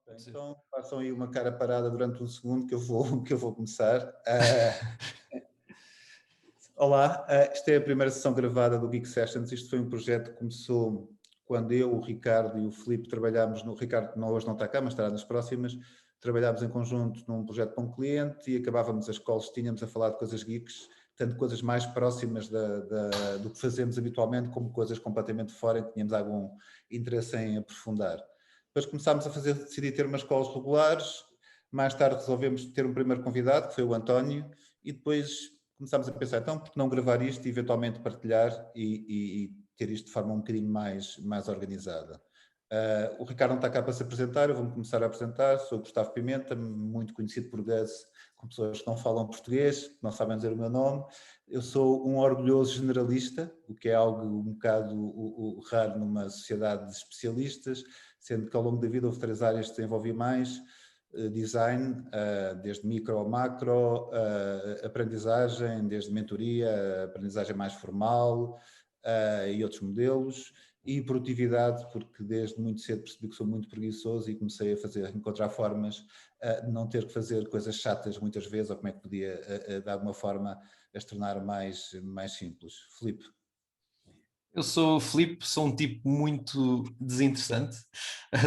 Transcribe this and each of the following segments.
Bem, então façam aí uma cara parada durante um segundo que eu vou começar. Olá, esta é a primeira sessão gravada do Geek Sessions. Isto foi um projeto que começou quando eu, o Ricardo e o Filipe trabalhámos no... O Ricardo hoje não está cá, mas estará nas próximas. Trabalhámos em conjunto num projeto para um cliente e acabávamos as calls, tínhamos a falar de coisas geeks, tanto coisas mais próximas do que fazemos habitualmente, como coisas completamente fora em que tínhamos algum interesse em aprofundar. Depois começámos a decidir ter umas calls regulares. Mais tarde resolvemos ter um primeiro convidado, que foi o António, e depois começámos a pensar, então, por que não gravar isto e eventualmente partilhar e ter isto de forma um bocadinho mais organizada. O Ricardo não está cá para se apresentar, eu vou-me começar a apresentar. Sou o Gustavo Pimenta, muito conhecido por Gus, com pessoas que não falam português, que não sabem dizer o meu nome. Eu sou um orgulhoso generalista, o que é algo um bocado raro numa sociedade de especialistas, sendo que ao longo da vida houve 3 áreas que desenvolvi mais: design, desde micro a macro, aprendizagem, desde mentoria, aprendizagem mais formal e outros modelos, e produtividade, porque desde muito cedo percebi que sou muito preguiçoso e comecei a encontrar formas de não ter que fazer coisas chatas muitas vezes, ou como é que podia, de alguma forma, as tornar mais simples. Filipe. Eu sou o Filipe, sou um tipo muito desinteressante,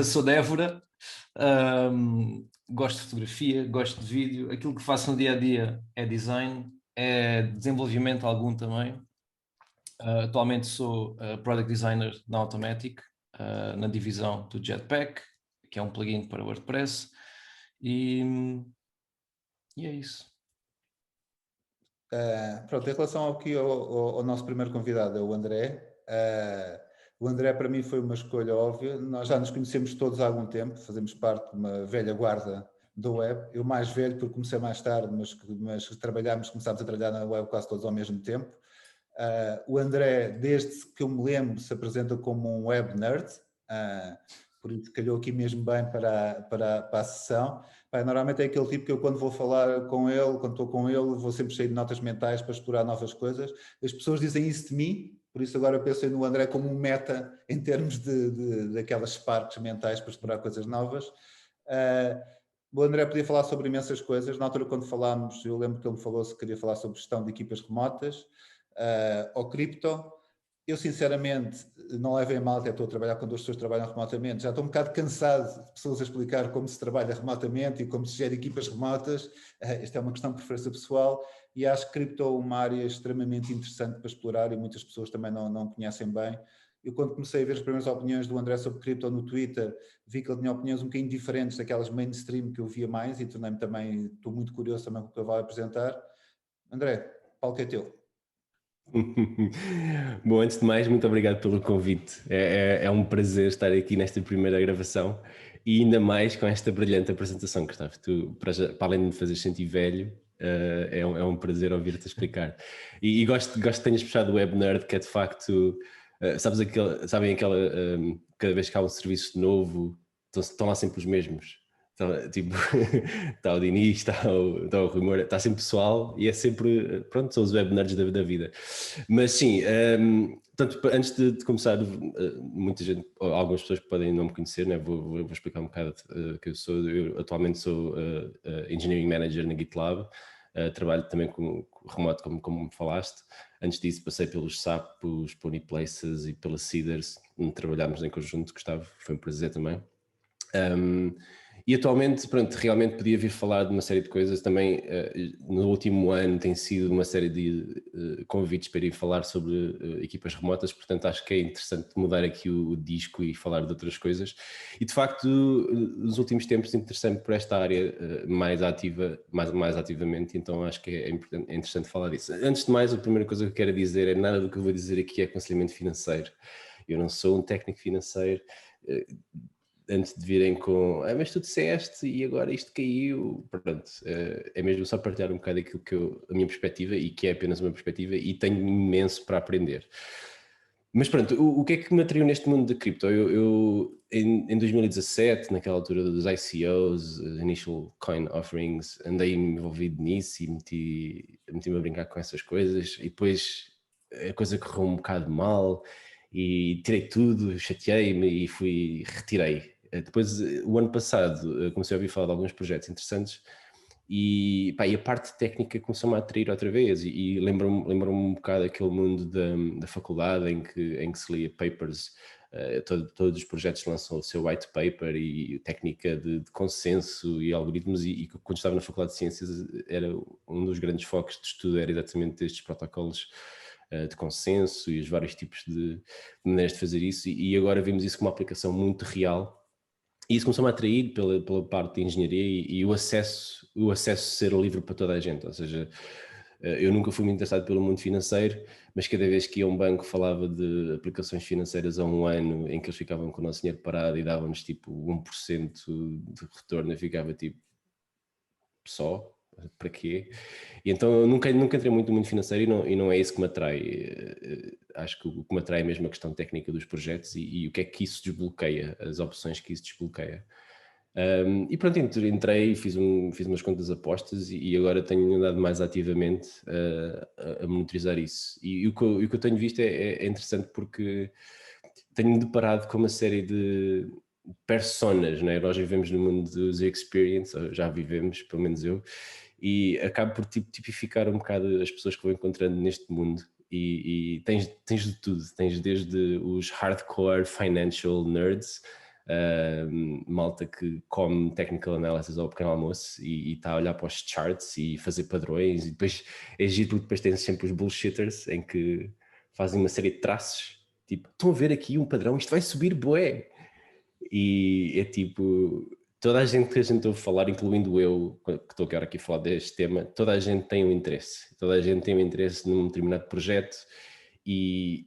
sou de Évora, gosto de fotografia, gosto de vídeo, aquilo que faço no dia a dia é design, é desenvolvimento algum também. Atualmente sou Product Designer na Automatic, na divisão do Jetpack, que é um plugin para WordPress, e é isso. Pronto, em relação ao nosso primeiro convidado, é o André. O André para mim foi uma escolha óbvia. Nós já nos conhecemos todos há algum tempo, fazemos parte de uma velha guarda da web. Eu mais velho porque comecei mais tarde, mas começámos a trabalhar na web quase todos ao mesmo tempo. O André, desde que eu me lembro, se apresenta como um web nerd, por isso calhou aqui mesmo bem para a sessão. Normalmente é aquele tipo que eu, quando vou falar com ele, quando estou com ele, vou sempre cheio de notas mentais para explorar novas coisas. As pessoas dizem isso de mim, por isso agora eu pensei no André como um meta em termos daquelas sparks mentais para explorar coisas novas. O André podia falar sobre imensas coisas. Na altura, quando falámos, eu lembro que ele me falou se queria falar sobre gestão de equipas remotas ou cripto. Eu, sinceramente, não levem a mal, até estou a trabalhar com 2 pessoas que trabalham remotamente. Já estou um bocado cansado de pessoas a explicar como se trabalha remotamente e como se gera equipas remotas. Esta é uma questão de preferência pessoal e acho que cripto é uma área extremamente interessante para explorar e muitas pessoas também não conhecem bem. Eu, quando comecei a ver as primeiras opiniões do André sobre cripto no Twitter, vi que ele tinha opiniões um bocadinho diferentes daquelas mainstream que eu via mais e tornei-me também, estou muito curioso também com o que ele vai apresentar. André, o palco é teu. Bom, antes de mais, muito obrigado pelo convite. É um prazer estar aqui nesta primeira gravação e ainda mais com esta brilhante apresentação, Gustavo. Tu, para além de me fazer sentir velho, é um prazer ouvir-te explicar. E gosto que tenhas puxado o Web Nerd, que é de facto, sabem aquela, cada vez que há um serviço novo, estão lá sempre os mesmos. Então, tipo, está o Diniz, está o Rui Moura, está sempre pessoal e é sempre, pronto, são os web nerds da vida. Mas sim, portanto, antes de começar, muita gente, algumas pessoas podem não me conhecer, né? Vou explicar um bocado que eu sou. Eu atualmente sou Engineering Manager na GitLab, trabalho também com remoto, como me falaste. Antes disso passei pelos SAP, pelos Pony Places e pela Seeders, onde trabalhámos em conjunto, Gustavo, foi um prazer também. E atualmente, pronto, realmente podia vir falar de uma série de coisas. Também no último ano tem sido uma série de convites para ir falar sobre equipas remotas, portanto acho que é interessante mudar aqui o disco e falar de outras coisas. E de facto, nos últimos tempos interessei-me por esta área mais ativamente, então acho que é interessante falar disso. Antes de mais, a primeira coisa que eu quero dizer é nada do que eu vou dizer aqui é aconselhamento financeiro. Eu não sou um técnico financeiro. Antes de virem com, mas tu disseste e agora isto caiu, pronto, é mesmo só partilhar um bocado aquilo que a minha perspectiva, e que é apenas uma perspectiva, e tenho imenso para aprender. Mas pronto, o que é que me atraiu neste mundo de cripto? Eu em 2017, naquela altura dos ICOs, Initial Coin Offerings, andei envolvido nisso e meti-me a brincar com essas coisas, e depois a coisa correu um bocado mal, e tirei tudo, chateei-me e retirei. Depois, o ano passado, comecei a ouvir falar de alguns projetos interessantes e, pá, e a parte técnica começou-me a atrair outra vez e lembro-me um bocado aquele mundo da faculdade em que se lia papers, todos os projetos lançam o seu white paper e técnica de consenso e algoritmos e quando estava na Faculdade de Ciências era um dos grandes focos de estudo, era exatamente estes protocolos de consenso e os vários tipos de maneiras de fazer isso e agora vemos isso como uma aplicação muito real. E isso começou-me a atrair pela parte de engenharia e o acesso ser livre para toda a gente, ou seja, eu nunca fui muito interessado pelo mundo financeiro, mas cada vez que ia a um banco falava de aplicações financeiras a um ano em que eles ficavam com o nosso dinheiro parado e davam-nos tipo 1% de retorno, eu ficava tipo, só? Para quê? E então eu nunca entrei muito no mundo financeiro e não é isso que me atrai. Acho que o que me atrai é mesmo a questão técnica dos projetos e o que é que isso desbloqueia, as opções que isso desbloqueia. E pronto, entrei, fiz umas contas apostas e agora tenho andado mais ativamente a monitorizar isso. E o que eu tenho visto é interessante porque tenho-me deparado com uma série de personas, né? Nós vivemos no mundo dos experience, já vivemos, pelo menos eu, e acabo por tipificar um bocado as pessoas que vou encontrando neste mundo e tens de tudo, tens desde os hardcore financial nerds, malta que come technical analysis ao pequeno almoço e está a olhar para os charts e fazer padrões e depois é giro porque depois tens sempre os bullshitters em que fazem uma série de traços, tipo, estão a ver aqui um padrão, isto vai subir bué, e é tipo, toda a gente que a gente ouve falar, incluindo eu, que estou agora aqui a falar deste tema, toda a gente tem um interesse num determinado projeto e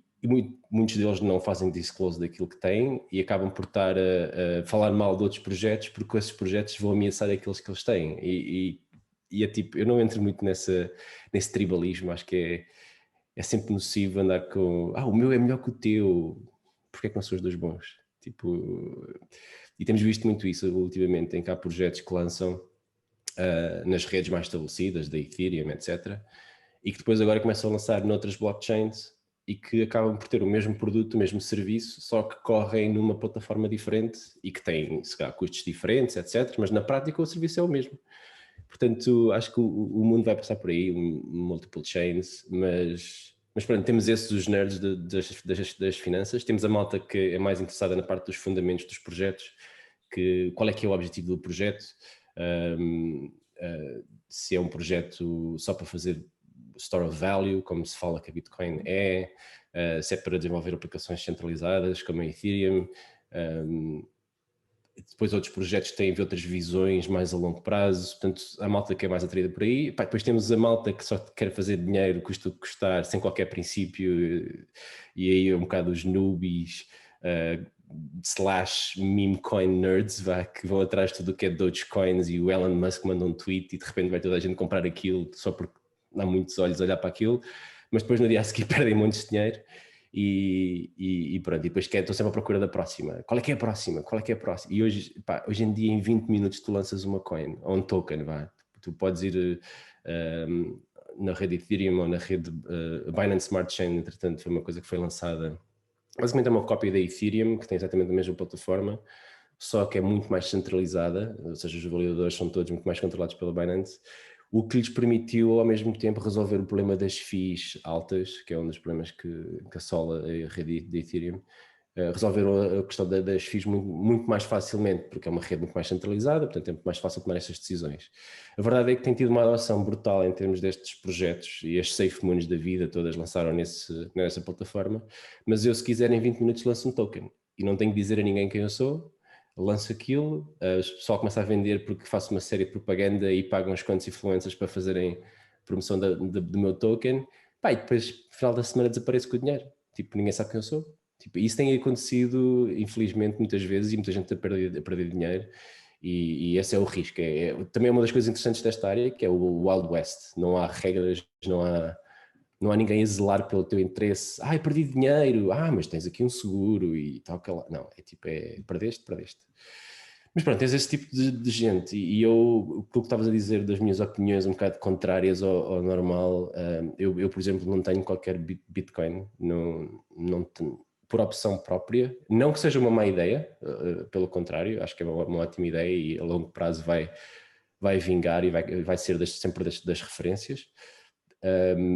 muitos deles não fazem disclose daquilo que têm e acabam por estar a falar mal de outros projetos porque esses projetos vão ameaçar aqueles que eles têm e é tipo, eu não entro muito nesse tribalismo, acho que é sempre nocivo andar com o meu é melhor que o teu, porque é que não são os dois bons? Tipo, e temos visto muito isso ultimamente, em que há projetos que lançam nas redes mais estabelecidas, da Ethereum, etc. E que depois agora começam a lançar noutras blockchains e que acabam por ter o mesmo produto, o mesmo serviço, só que correm numa plataforma diferente e que têm, se calhar, custos diferentes, etc. Mas na prática o serviço é o mesmo. Portanto, acho que o mundo vai passar por aí, multiple chains, mas pronto, temos esses os nerds das finanças, temos a malta que é mais interessada na parte dos fundamentos dos projetos, qual é que é o objetivo do projeto, se é um projeto só para fazer store of value, como se fala que a Bitcoin se é para desenvolver aplicações centralizadas, como a Ethereum, depois outros projetos têm outras visões mais a longo prazo, portanto a malta que é mais atraída por aí, depois temos a malta que só quer fazer dinheiro, custa o que custar, sem qualquer princípio, e aí é um bocado os newbies, / meme coin nerds, que vão atrás de tudo o que é Dogecoins e o Elon Musk manda um tweet e de repente vai toda a gente comprar aquilo só porque há muitos olhos a olhar para aquilo, mas depois no dia a seguir perdem montes de dinheiro. E pronto, e depois estou sempre à procura da próxima. Qual é que é a próxima? E hoje em dia, em 20 minutos, tu lanças uma coin ou um token. Tu podes ir na rede Ethereum ou na rede Binance Smart Chain, entretanto, foi uma coisa que foi lançada. Basicamente é uma cópia da Ethereum, que tem exatamente a mesma plataforma, só que é muito mais centralizada, ou seja, os validadores são todos muito mais controlados pela Binance, o que lhes permitiu ao mesmo tempo resolver o problema das fees altas, que é um dos problemas que assola a rede de Ethereum. Resolveram a questão das fees muito mais facilmente, porque é uma rede muito mais centralizada, portanto é muito mais fácil tomar essas decisões. A verdade é que tem tido uma adoção brutal em termos destes projetos e as safe moons da vida todas lançaram nessa plataforma, mas eu se quiser em 20 minutos lanço um token e não tenho que dizer a ninguém quem eu sou, lanço aquilo, o pessoal começa a vender porque faço uma série de propaganda e pagam uns quantos influencers para fazerem promoção do meu token, e depois no final da semana desapareço com o dinheiro, tipo ninguém sabe quem eu sou. Tipo, isso tem acontecido, infelizmente, muitas vezes e muita gente a perder dinheiro e esse é o risco. Também é uma das coisas interessantes desta área, que é o Wild West. Não há regras, não há ninguém a zelar pelo teu interesse. Perdi dinheiro. Mas tens aqui um seguro e tal. Não, é tipo, perdeste. Mas pronto, tens esse tipo de gente e eu, o que estavas a dizer das minhas opiniões um bocado contrárias ao normal, eu por exemplo não tenho qualquer Bitcoin, não por opção própria, não que seja uma má ideia, pelo contrário, acho que é uma ótima ideia e a longo prazo vai vingar e vai ser sempre das referências,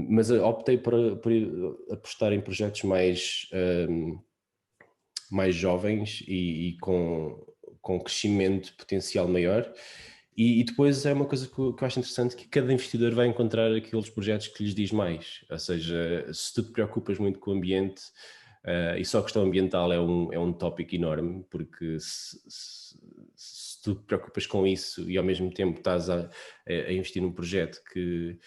mas optei por apostar em projetos mais jovens e com crescimento potencial maior. E depois é uma coisa que eu acho interessante, que cada investidor vai encontrar aqueles projetos que lhes diz mais. Ou seja, se tu te preocupas muito com o ambiente, e só a questão ambiental é um tópico enorme, porque se tu te preocupas com isso e ao mesmo tempo estás a investir num projeto que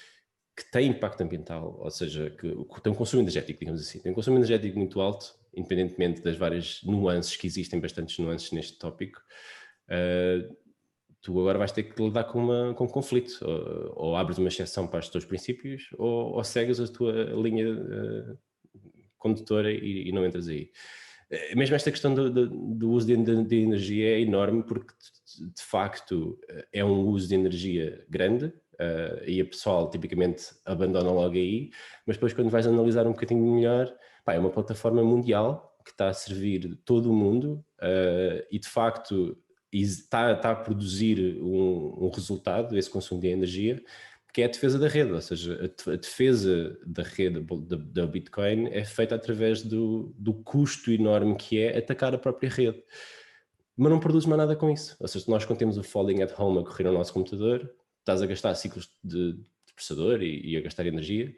tem impacto ambiental, ou seja, que tem um consumo energético, digamos assim, tem um consumo energético muito alto, independentemente das várias nuances que existem, bastantes nuances neste tópico, tu agora vais ter que lidar com um conflito, ou abres uma exceção para os teus princípios, ou segues a tua linha condutora e não entras aí. Mesmo esta questão do uso de energia é enorme, porque de facto é um uso de energia grande, e a pessoal tipicamente abandona logo aí, mas depois quando vais analisar um bocadinho melhor, é uma plataforma mundial que está a servir todo o mundo, e de facto está a produzir um resultado, esse consumo de energia, que é a defesa da rede, ou seja, a defesa da rede da Bitcoin é feita através do custo enorme que é atacar a própria rede. Mas não produz mais nada com isso. Ou seja, nós quando temos o Falling at Home a correr no nosso computador, estás a gastar ciclos de processador e a gastar energia,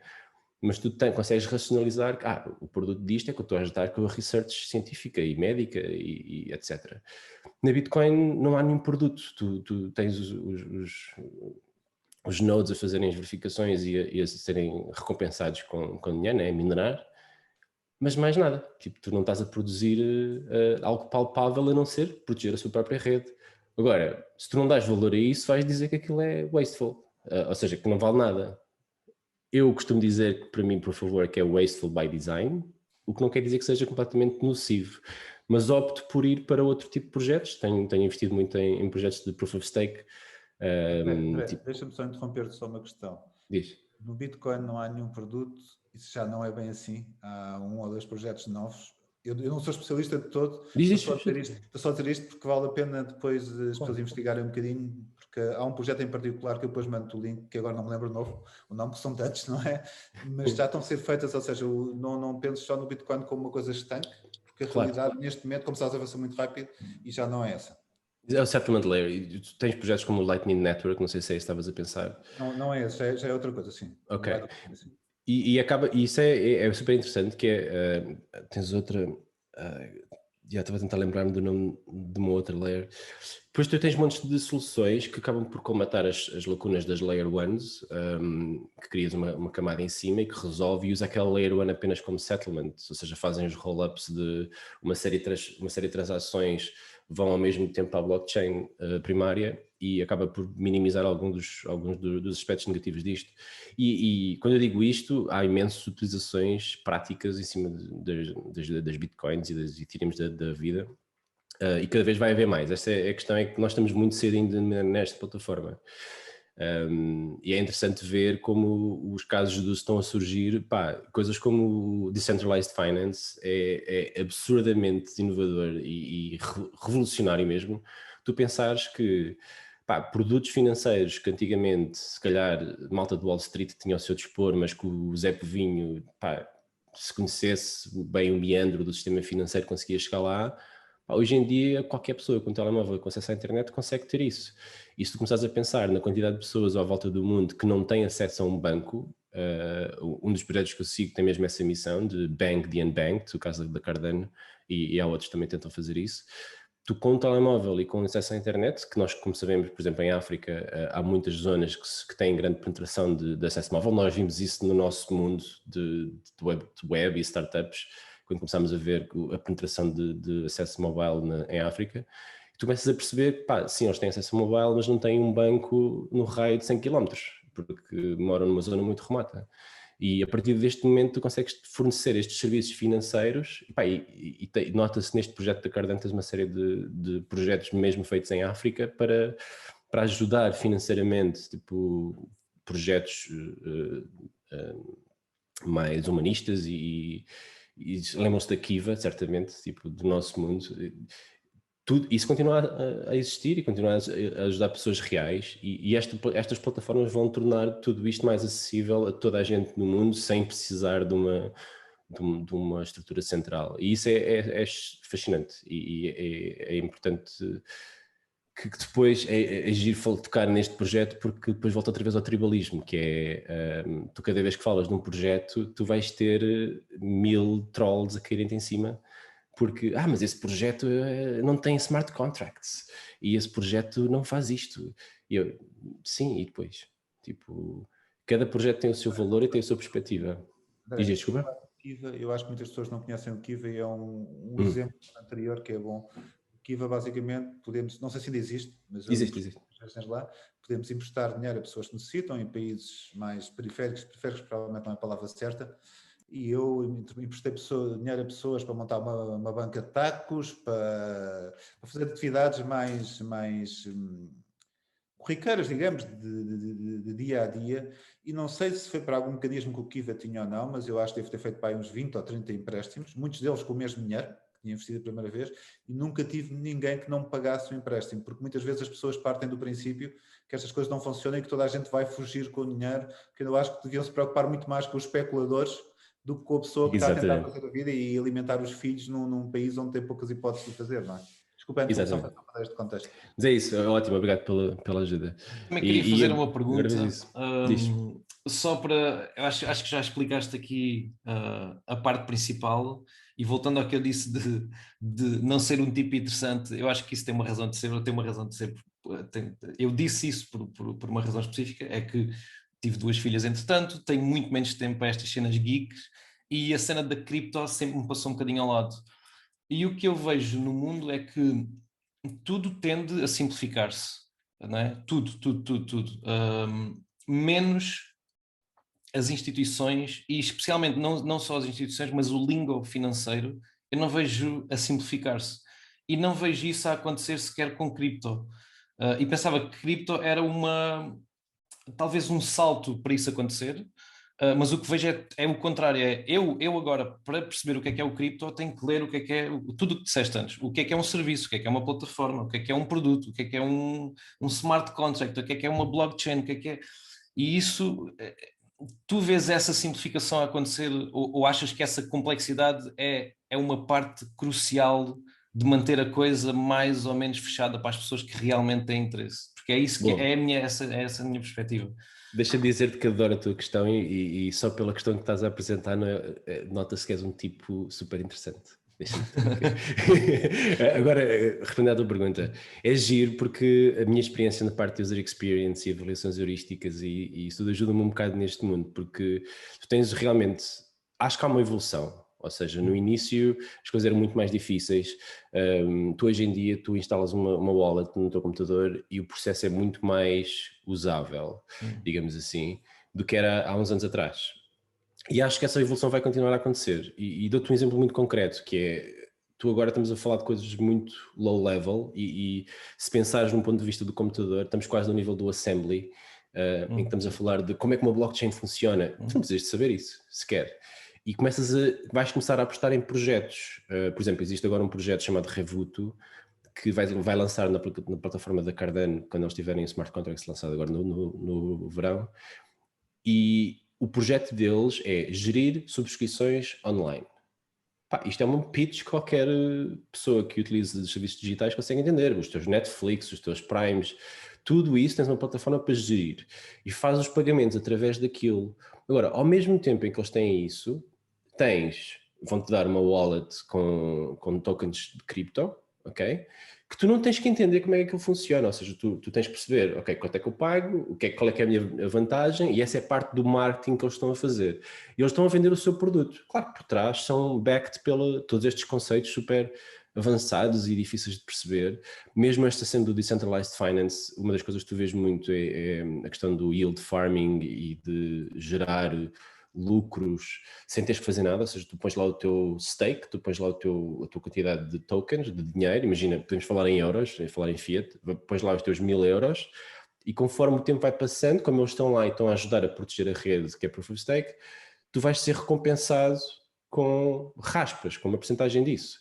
mas tu consegues racionalizar que o produto disto é que eu estou a ajudar com a research científica e médica e etc. Na Bitcoin não há nenhum produto, tu tens os nodes a fazerem as verificações e a serem recompensados com dinheiro, né? Minerar, mas mais nada. Tipo, tu não estás a produzir algo palpável a não ser proteger a sua própria rede. Agora, se tu não dás valor a isso, vais dizer que aquilo é wasteful, ou seja, que não vale nada. Eu costumo dizer que para mim, por favor, que é wasteful by design, o que não quer dizer que seja completamente nocivo, mas opto por ir para outro tipo de projetos. Tenho investido muito em projetos de proof of stake. Deixa-me só interromper-te só uma questão. Diz. No Bitcoin não há nenhum produto, isso já não é bem assim, há 1 ou 2 projetos novos. Eu não sou especialista de todo, estou só a dizer isto porque vale a pena depois as pessoas investigarem um bocadinho, porque há um projeto em particular que eu depois mando o link, que agora não me lembro o nome, porque são tantos, não é? Mas já estão a ser feitas, ou seja, não penso só no Bitcoin como uma coisa estanque, porque a realidade neste momento, como estás a avançar muito rápido, e já não é essa. É o settlement layer, e tu tens projetos como o Lightning Network, não sei se é isso que estavas a pensar. Não é esse, já é outra coisa, sim. Ok. E isso é super interessante, que é, tens outra, já estava a tentar lembrar-me do nome de uma outra layer. Depois tu tens montes de soluções que acabam por colmatar as lacunas das layer 1s, que crias uma camada em cima e que resolve e usa aquela layer 1 apenas como settlement, ou seja, fazem os roll-ups de uma série de transações, vão ao mesmo tempo à blockchain primária e acaba por minimizar alguns dos aspectos negativos disto. E quando eu digo isto, há imensas utilizações práticas em cima das bitcoins e das ethereums da vida, e cada vez vai haver mais. Esta é a questão, é que nós estamos muito cedo ainda nesta plataforma. E é interessante ver como os casos de uso estão a surgir. Coisas como o Decentralized Finance é absurdamente inovador e revolucionário mesmo. Tu pensares que produtos financeiros que antigamente, se calhar, malta do Wall Street tinha ao seu dispor, mas que o Zé Povinho, se conhecesse bem o meandro do sistema financeiro, conseguia chegar lá. Hoje em dia, qualquer pessoa com um telemóvel com acesso à internet consegue ter isso. E se tu começares a pensar na quantidade de pessoas à volta do mundo que não têm acesso a um banco, um dos projetos que eu sigo tem mesmo essa missão de Bank the Unbanked, o caso da Cardano, e há outros que também tentam fazer isso. Tu com um telemóvel e com acesso à internet, que nós, como sabemos, por exemplo, em África, há muitas zonas que têm grande penetração de acesso móvel. Nós vimos isso no nosso mundo de web e startups, quando começámos a ver a penetração de acesso mobile em África. Tu começas a perceber, sim, eles têm acesso mobile, mas não têm um banco no raio de 100 km, porque moram numa zona muito remota. E a partir deste momento tu consegues fornecer estes serviços financeiros e nota-se neste projeto da Cardano tens uma série de projetos mesmo feitos em África para ajudar financeiramente, tipo projetos mais humanistas e e lembram-se da Kiva, certamente, tipo, do nosso mundo. Tudo, isso continua a existir e continua a ajudar pessoas reais, e estas plataformas vão tornar tudo isto mais acessível a toda a gente no mundo sem precisar de uma estrutura central. E isso é fascinante e é importante que depois é giro tocar neste projeto, porque depois volta outra vez ao tribalismo, que é, tu cada vez que falas de um projeto, tu vais ter 1000 trolls a caírem-te em cima, porque, mas esse projeto não tem smart contracts, e esse projeto não faz isto. E eu, sim, e depois? Tipo, cada projeto tem o seu valor e tem a sua perspectiva. Diz, desculpa? Kiva, eu acho que muitas pessoas não conhecem o Kiva, e é um exemplo anterior que é bom. O Kiva, basicamente, podemos, não sei se ainda existe, mas existe. Lá, podemos emprestar dinheiro a pessoas que necessitam em países mais periféricos provavelmente não é a palavra certa, e eu emprestei dinheiro a pessoas para montar uma banca de tacos, para fazer atividades mais corriqueiras, digamos, de dia a dia, e não sei se foi para algum mecanismo que o Kiva tinha ou não, mas eu acho que deve ter feito para aí uns 20 ou 30 empréstimos, muitos deles com o mesmo dinheiro que tinha investido a primeira vez, e nunca tive ninguém que não me pagasse o empréstimo, porque muitas vezes as pessoas partem do princípio que estas coisas não funcionam e que toda a gente vai fugir com o dinheiro, que eu acho que deviam se preocupar muito mais com os especuladores do que com a pessoa que está a tentar fazer a vida e alimentar os filhos num país onde tem poucas hipóteses de fazer, não é? Desculpa a introdução, foi só para dar este contexto. Mas é isso, é ótimo, obrigado pela ajuda. Também queria fazer uma pergunta, só para, eu acho que já explicaste aqui a parte principal, e voltando ao que eu disse de não ser um tipo interessante, eu acho que isso tem uma razão de ser, eu disse isso por uma razão específica, é que tive 2 filhas entretanto, tenho muito menos tempo para estas cenas geeks, e a cena da cripto sempre me passou um bocadinho ao lado. E o que eu vejo no mundo é que tudo tende a simplificar-se, não é? Tudo. Menos as instituições, e especialmente não só as instituições, mas o lingo financeiro, eu não vejo a simplificar-se. E não vejo isso a acontecer sequer com cripto. E pensava que cripto era talvez um salto para isso acontecer, mas o que vejo é o contrário. Eu agora, para perceber o que é o cripto, tenho que ler o que é tudo o que disseste antes. O que é um serviço, o que é uma plataforma, o que é um produto, o que é um smart contract, o que é uma blockchain, o que é... E isso, tu vês essa simplificação a acontecer, ou achas que essa complexidade é uma parte crucial de manter a coisa mais ou menos fechada para as pessoas que realmente têm interesse? Porque é isso que essa a minha perspectiva. Deixa-me dizer-te que adoro a tua questão, e só pela questão que estás a apresentar nota-se que és um tipo super interessante. Agora, respondendo à tua pergunta, é giro porque a minha experiência na parte de user experience e avaliações heurísticas e isso tudo ajuda-me um bocado neste mundo, porque tu tens realmente, acho que há uma evolução. Ou seja, no início as coisas eram muito mais difíceis. Tu hoje em dia tu instalas uma wallet no teu computador e o processo é muito mais usável, digamos assim, do que era há uns anos atrás. E acho que essa evolução vai continuar a acontecer. E dou-te um exemplo muito concreto, que é, tu agora estamos a falar de coisas muito low level e se pensares num ponto de vista do computador, estamos quase no nível do assembly, em que estamos a falar de como é que uma blockchain funciona. Tu não precisas de saber isso, sequer. E vais começar a apostar em projetos. Por exemplo, existe agora um projeto chamado Revuto, que vai lançar na plataforma da Cardano, quando eles tiverem o smart contracts lançado agora no verão. E o projeto deles é gerir subscrições online. Isto é um pitch que qualquer pessoa que utilize os serviços digitais consegue entender. Os teus Netflix, os teus Primes, tudo isso tens uma plataforma para gerir. E faz os pagamentos através daquilo. Agora, ao mesmo tempo em que eles têm isso, vão-te dar uma wallet com tokens de cripto, ok? Que tu não tens que entender como é que aquilo funciona, ou seja, tu tens que perceber, ok, quanto é que eu pago, qual é que é a minha vantagem, e essa é parte do marketing que eles estão a fazer. E eles estão a vender o seu produto. Claro que por trás são backed todos estes conceitos super avançados e difíceis de perceber. Mesmo esta sendo do Decentralized Finance, uma das coisas que tu vês muito é a questão do yield farming e de gerar lucros sem teres que fazer nada, ou seja, tu pões lá o teu stake, tu pões lá a tua quantidade de tokens, de dinheiro, imagina, podemos falar em euros, falar em fiat, pões lá os teus 1000 euros e conforme o tempo vai passando, como eles estão lá e estão a ajudar a proteger a rede, que é Proof of Stake, tu vais ser recompensado com raspas, com uma percentagem disso.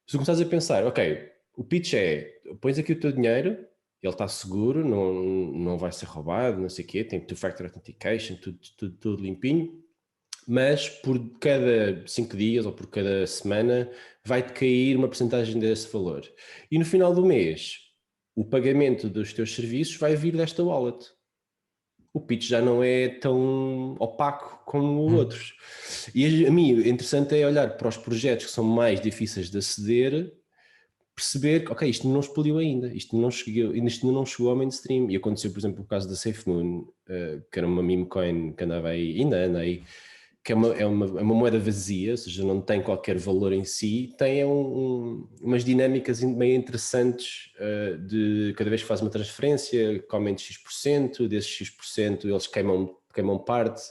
Se tu começares a pensar, ok, o pitch é, pões aqui o teu dinheiro, ele está seguro, não vai ser roubado, não sei o quê, tem two-factor authentication, tudo limpinho, mas por cada 5 dias ou por cada semana vai-te cair uma percentagem desse valor. E no final do mês, o pagamento dos teus serviços vai vir desta wallet. O pitch já não é tão opaco como outros. E a mim, o interessante é olhar para os projetos que são mais difíceis de aceder, perceber que, ok, isto não explodiu ainda, isto ainda não chegou ao mainstream. E aconteceu, por exemplo, o caso da SafeMoon, que era uma meme coin que andava aí, ainda anda aí, que é uma moeda vazia, ou seja, não tem qualquer valor em si, tem umas dinâmicas meio interessantes de cada vez que faz uma transferência, comem de X%, desses X% eles queimam parte,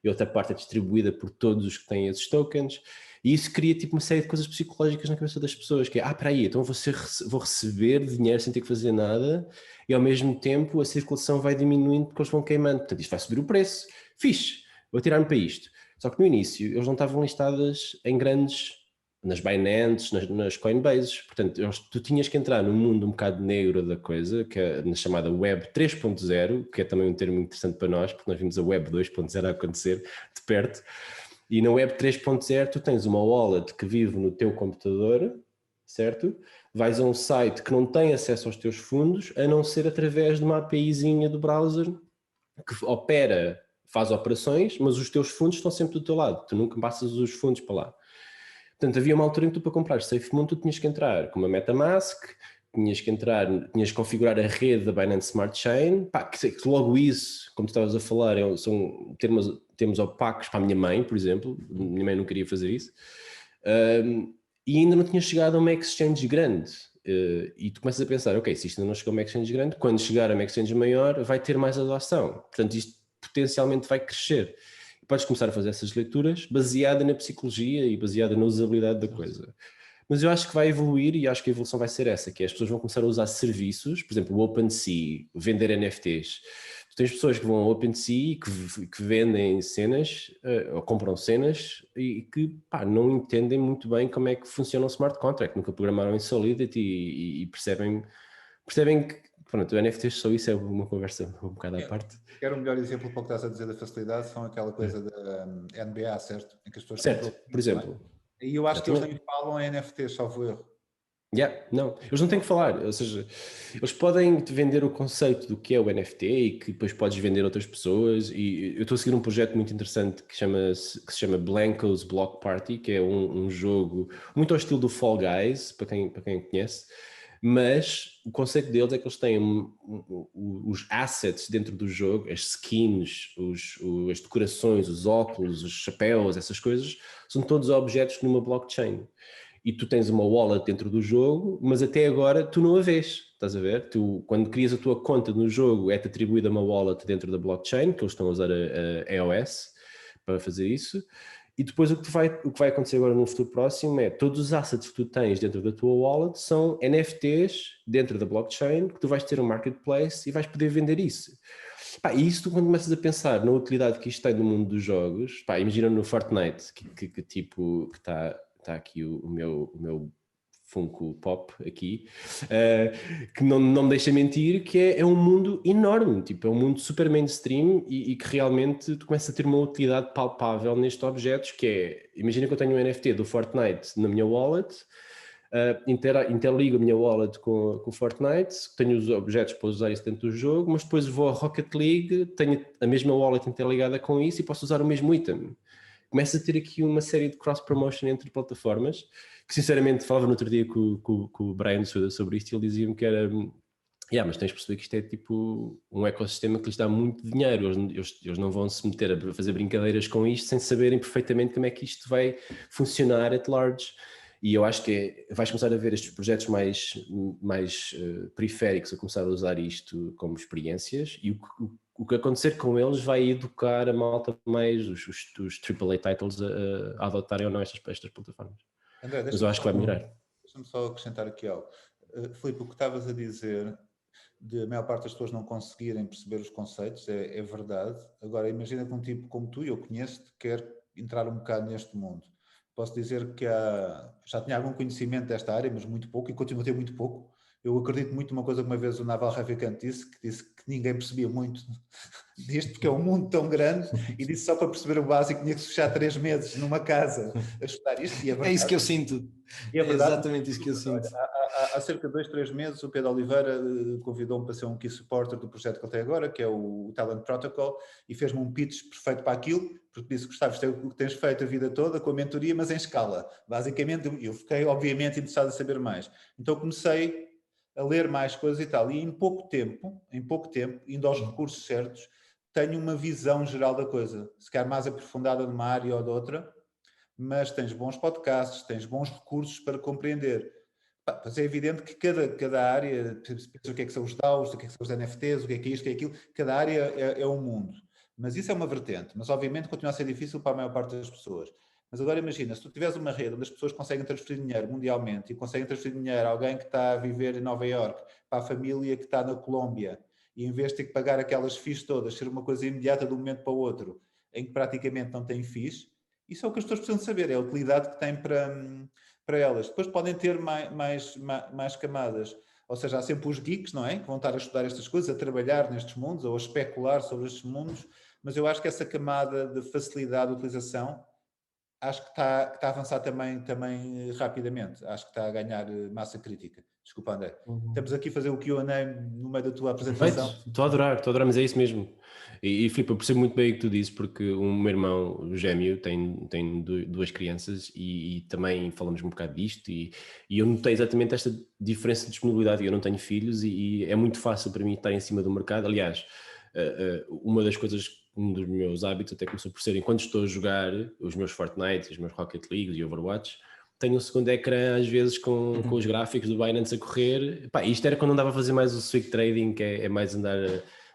e outra parte é distribuída por todos os que têm esses tokens, e isso cria tipo uma série de coisas psicológicas na cabeça das pessoas, que é, espera aí, então vou receber dinheiro sem ter que fazer nada, e ao mesmo tempo a circulação vai diminuindo porque eles vão queimando, portanto isto vai subir o preço, fixe, vou tirar-me para isto. Só que no início eles não estavam listadas em grandes, nas Binance, nas Coinbases, portanto tu tinhas que entrar num mundo um bocado negro da coisa, que é na chamada Web 3.0, que é também um termo interessante para nós, porque nós vimos a Web 2.0 a acontecer de perto, e na Web 3.0 tu tens uma wallet que vive no teu computador, certo? Vais a um site que não tem acesso aos teus fundos, a não ser através de uma APIzinha do browser que opera, faz operações, mas os teus fundos estão sempre do teu lado, tu nunca passas os fundos para lá. Portanto, havia uma altura em que tu, para comprar SafeMoon, tu tinhas que entrar com uma MetaMask, tinhas que configurar a rede da Binance Smart Chain, pá, que logo isso, como tu estavas a falar, são termos opacos para a minha mãe, por exemplo, minha mãe não queria fazer isso, e ainda não tinha chegado a uma exchange grande. E tu começas a pensar, ok, se isto ainda não chegou a uma exchange grande, quando chegar a uma exchange maior vai ter mais adoção, portanto isto potencialmente vai crescer. E podes começar a fazer essas leituras baseada na psicologia e baseada na usabilidade da coisa. Mas eu acho que vai evoluir e acho que a evolução vai ser essa, que é as pessoas vão começar a usar serviços, por exemplo, o OpenSea, vender NFTs. Tu tens pessoas que vão ao OpenSea que vendem cenas, ou compram cenas e que não entendem muito bem como é que funciona um smart contract, nunca programaram em Solidity e percebem que, pronto, o NFTs só isso é uma conversa um bocado à parte. Quero um melhor exemplo para o que estás a dizer da facilidade, são aquela coisa da NBA, certo? Em que as pessoas certo, compram, por exemplo. E eu acho que eles nem falam em NFTs, salvo erro. Não, eles não têm que falar, ou seja, eles podem te vender o conceito do que é o NFT e que depois podes vender a outras pessoas, e eu estou a seguir um projeto muito interessante que se chama Blanco's Block Party, que é um jogo muito ao estilo do Fall Guys, para quem conhece, mas o conceito deles é que eles têm os assets dentro do jogo, as skins, as decorações, os óculos, os chapéus, essas coisas, são todos objetos numa blockchain. E tu tens uma wallet dentro do jogo, mas até agora tu não a vês, estás a ver? Tu, quando crias a tua conta no jogo, é-te atribuída uma wallet dentro da blockchain, que eles estão a usar a EOS para fazer isso, e depois o que vai acontecer agora no futuro próximo é todos os assets que tu tens dentro da tua wallet são NFTs dentro da blockchain, que tu vais ter um marketplace e vais poder vender isso. E isso tu quando começas a pensar na utilidade que isto tem no mundo dos jogos, imagina no Fortnite, que está aqui o meu Funko Pop aqui, que não me deixa mentir, que é um mundo enorme, tipo, é um mundo super mainstream e que realmente tu começas a ter uma utilidade palpável nestes objetos, que é, imagina que eu tenho um NFT do Fortnite na minha wallet, interligo a minha wallet com o Fortnite, tenho os objetos para usar isso dentro do jogo, mas depois vou à Rocket League, tenho a mesma wallet interligada com isso e posso usar o mesmo item. Começa a ter aqui uma série de cross-promotion entre plataformas, que sinceramente falava no outro dia com o Brian sobre isto e ele dizia-me que era, mas tens de perceber que isto é tipo um ecossistema que lhes dá muito dinheiro, eles não vão se meter a fazer brincadeiras com isto sem saberem perfeitamente como é que isto vai funcionar at large. E eu acho que vais começar a ver estes projetos mais periféricos a começar a usar isto como experiências e o que acontecer com eles vai educar a malta mais, os AAA titles a adotarem ou não estas plataformas. André, mas eu acho que vai melhorar. Deixa-me só acrescentar aqui algo. Filipe, o que estavas a dizer de a maior parte das pessoas não conseguirem perceber os conceitos é verdade. Agora, imagina que um tipo como tu, eu conheço-te, quer entrar um bocado neste mundo. posso dizer que já tinha algum conhecimento desta área, mas muito pouco, e continuo a ter muito pouco. Eu acredito muito numa coisa que uma vez o Naval Ravikant disse que ninguém percebia muito disto, porque é um mundo tão grande, e disse só para perceber o básico tinha que se fechar 3 meses numa casa a estudar isto, e é verdade. É isso que eu sinto. E é verdade, exatamente isso que eu sinto. Há cerca de 2, 3 meses o Pedro Oliveira convidou-me para ser um key supporter do projeto que ele tem agora, que é o Talent Protocol, e fez-me um pitch perfeito para aquilo, porque disse: Gustavo, isto é o que tens feito a vida toda com a mentoria, mas em escala. Basicamente, eu fiquei obviamente interessado em saber mais. Então comecei a ler mais coisas e tal, e em pouco tempo, indo aos recursos certos, tenho uma visão geral da coisa, se calhar mais aprofundada numa área ou de outra, mas tens bons podcasts, tens bons recursos para compreender. Mas é evidente que cada área, pensa o que é que são os DAOs, o que é que são os NFTs, o que é isto, o que é aquilo, cada área é um mundo. Mas isso é uma vertente, mas obviamente continua a ser difícil para a maior parte das pessoas. Mas agora imagina, se tu tiveres uma rede onde as pessoas conseguem transferir dinheiro mundialmente e conseguem transferir dinheiro a alguém que está a viver em Nova Iorque, para a família que está na Colômbia, e em vez de ter que pagar aquelas FIIs todas, ser uma coisa imediata de um momento para o outro, em que praticamente não tem FIIs, isso é o que as pessoas precisam saber, é a utilidade que tem para elas. Depois podem ter mais camadas. Ou seja, há sempre os geeks, não é? Que vão estar a estudar estas coisas, a trabalhar nestes mundos ou a especular sobre estes mundos, mas eu acho que essa camada de facilidade de utilização acho que está a avançar também rapidamente. Acho que está a ganhar massa crítica. Desculpa, André. Estamos aqui a fazer o Q&A no meio da tua apresentação. Perfeito, estou a adorar, mas é isso mesmo. E Filipe, eu percebo muito bem o que tu dizes, porque o meu irmão, o gêmeo, tem 2 crianças e também falamos um bocado disto e eu notei exatamente esta diferença de disponibilidade. Eu não tenho filhos e é muito fácil para mim estar em cima do mercado. Aliás, uma das coisas, um dos meus hábitos até começou por ser, enquanto estou a jogar os meus Fortnite, os meus Rocket League e Overwatch, tenho um segundo ecrã às vezes com os gráficos do Binance a correr. Pá, isto era quando andava a fazer mais o swing trading, que é mais andar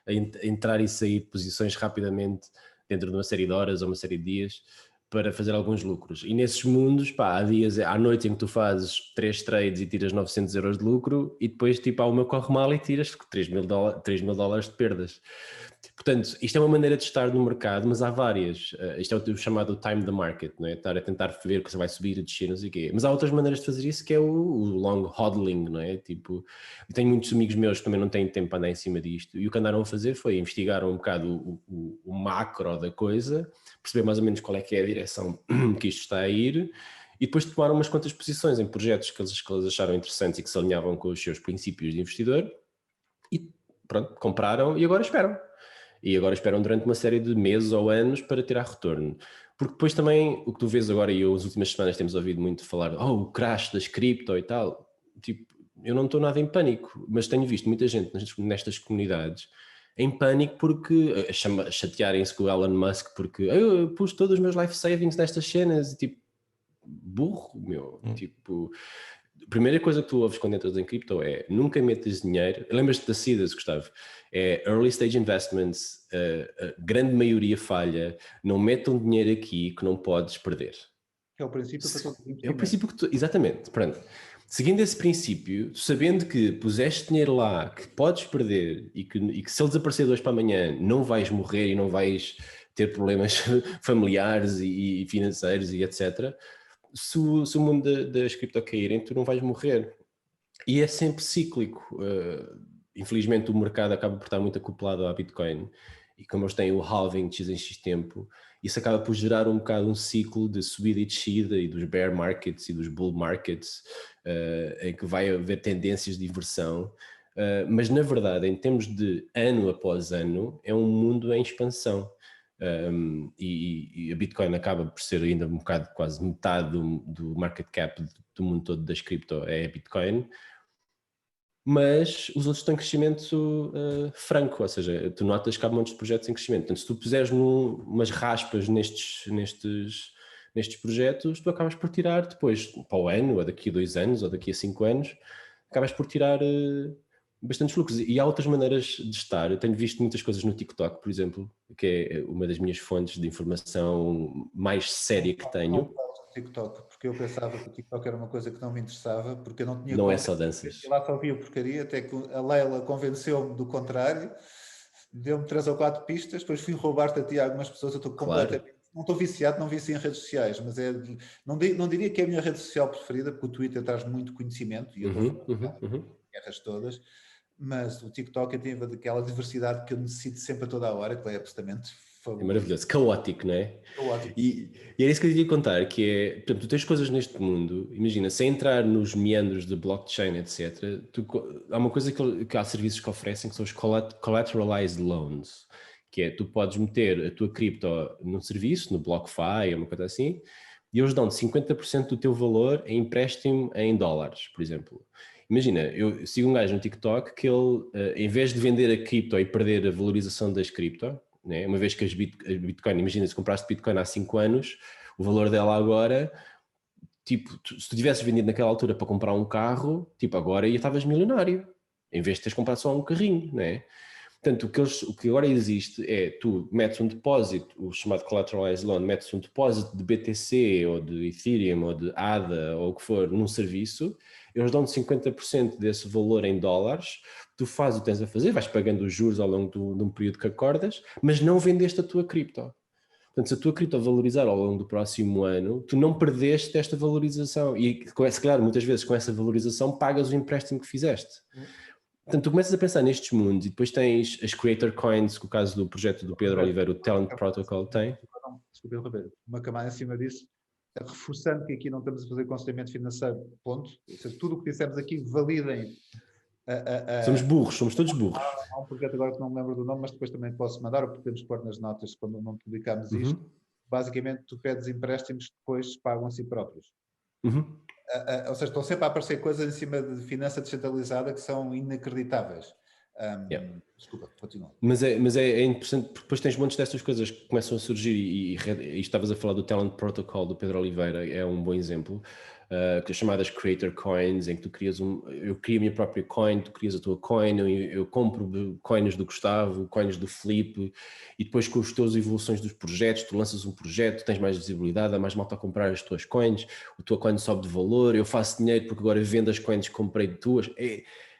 a entrar e sair de posições rapidamente dentro de uma série de horas ou uma série de dias para fazer alguns lucros. E nesses mundos, pá, há dias, à noite em que tu fazes 3 trades e tiras 900 euros de lucro e depois tipo há uma corre mal e tiras 3 mil dólares de perdas. Portanto, isto é uma maneira de estar no mercado, mas há várias. Isto é o chamado time the market, não é? Estar a tentar ver que você vai subir, descer, não sei o quê. Mas há outras maneiras de fazer isso, que é o long hodling, não é? Tipo, eu tenho muitos amigos meus que também não têm tempo para andar em cima disto, e o que andaram a fazer foi investigar um bocado o macro da coisa, perceber mais ou menos qual é que é a direção que isto está a ir, e depois tomaram umas quantas posições em projetos que eles acharam interessantes e que se alinhavam com os seus princípios de investidor, e pronto, compraram e agora esperam. E agora esperam durante uma série de meses ou anos para tirar retorno. Porque depois também, o que tu vês agora, e as últimas semanas temos ouvido muito falar, o crash das cripto e tal, tipo, eu não estou nada em pânico, mas tenho visto muita gente nestas comunidades em pânico porque chatearem-se com o Elon Musk porque eu pus todos os meus life savings nestas cenas, e tipo, burro, meu, tipo... A primeira coisa que tu ouves quando entras em cripto é nunca metas dinheiro. Lembras-te da CIDAS, Gustavo? É early stage investments, a grande maioria falha. Não metam dinheiro aqui que não podes perder. É o princípio para todos os investimentos. É o princípio que tu... Exatamente, pronto. Seguindo esse princípio, sabendo que puseste dinheiro lá que podes perder e que se ele desaparecer de hoje para amanhã não vais morrer e não vais ter problemas familiares e financeiros e etc., se o mundo das cripto caírem, tu não vais morrer. E é sempre cíclico. Infelizmente o mercado acaba por estar muito acoplado à Bitcoin, e como eles têm o halving de X em X tempo, isso acaba por gerar um bocado um ciclo de subida e descida, e dos bear markets e dos bull markets, em que vai haver tendências de inversão. Mas na verdade, em termos de ano após ano, é um mundo em expansão. E a Bitcoin acaba por ser ainda um bocado, quase metade do market cap do mundo todo das cripto é a Bitcoin, mas os outros estão em crescimento franco, ou seja, tu notas que há montes de projetos em crescimento. Portanto, se tu puseres umas raspas nestes projetos, tu acabas por tirar depois, para o ano, ou daqui a 2 anos, ou daqui a 5 anos, acabas por tirar bastantes lucros. E há outras maneiras de estar. Eu tenho visto muitas coisas no TikTok, por exemplo, que é uma das minhas fontes de informação mais séria que tenho. TikTok, porque eu pensava que o TikTok era uma coisa que não me interessava, porque eu não tinha... Não é só danças. Lá só via porcaria, até que a Leila convenceu-me do contrário, deu-me 3 ou 4 pistas, depois fui roubar-te a ti a algumas pessoas, eu estou completamente não estou viciado, não vicio em redes sociais, mas não diria que é a minha rede social preferida, porque o Twitter traz muito conhecimento e eu estou guerras todas, mas o TikTok tem aquela diversidade que eu necessito sempre a toda a hora, que é absolutamente É maravilhoso, caótico, não é? caótico. E era isso que eu queria contar, que é, portanto, tu tens coisas neste mundo, imagina, sem entrar nos meandros de blockchain, etc., há uma coisa que há serviços que oferecem que são os collateralized loans, que é, tu podes meter a tua cripto num serviço, no BlockFi, uma coisa assim, e eles dão-te 50% do teu valor em empréstimo em dólares, por exemplo. Imagina, eu sigo um gajo no TikTok que ele, em vez de vender a cripto e perder a valorização das cripto, né? Uma vez que a Bitcoin, imagina se compraste Bitcoin há 5 anos, o valor dela agora, tipo, se tu tivesses vendido naquela altura para comprar um carro, tipo, agora estavas milionário, em vez de teres comprado só um carrinho, né? Portanto, o que agora existe é, tu metes um depósito, o chamado collateralized loan, metes um depósito de BTC ou de Ethereum ou de ADA ou o que for num serviço, eles dão-te 50% desse valor em dólares, tu fazes o que tens a fazer, vais pagando os juros ao longo de um período que acordas, mas não vendeste a tua cripto. Portanto, se a tua cripto valorizar ao longo do próximo ano, tu não perdeste esta valorização e, se calhar, muitas vezes com essa valorização pagas o empréstimo que fizeste. Portanto, tu começas a pensar nestes mundos e depois tens as Creator Coins, que o caso do projeto do Pedro Oliveira, o Talent Protocol, tem. Desculpa, Roberto. Uma camada em cima disso, reforçando que aqui não estamos a fazer aconselhamento financeiro, ponto. Ou seja, tudo o que dissemos aqui validem. Somos burros, somos todos burros. Há um projeto agora que não me lembro do nome, mas depois também posso mandar, ou podemos pôr nas notas quando não publicarmos isto. Basicamente, tu pedes empréstimos que depois pagam a si próprios. Ou seja, estão sempre a aparecer coisas em cima de finança descentralizada que são inacreditáveis. Desculpa, continua. Mas é interessante, porque depois tens montes destas coisas que começam a surgir e estavas a falar do Talent Protocol do Pedro Oliveira, é um bom exemplo, que é chamadas Creator Coins, em que tu crias eu crio a minha própria coin, tu crias a tua coin, eu compro coins do Gustavo, coins do Filipe, e depois com as tuas evoluções dos projetos, tu lanças um projeto, tens mais visibilidade, há mais malta a comprar as tuas coins, a tua coin sobe de valor, eu faço dinheiro porque agora vendo as coins que comprei de tuas.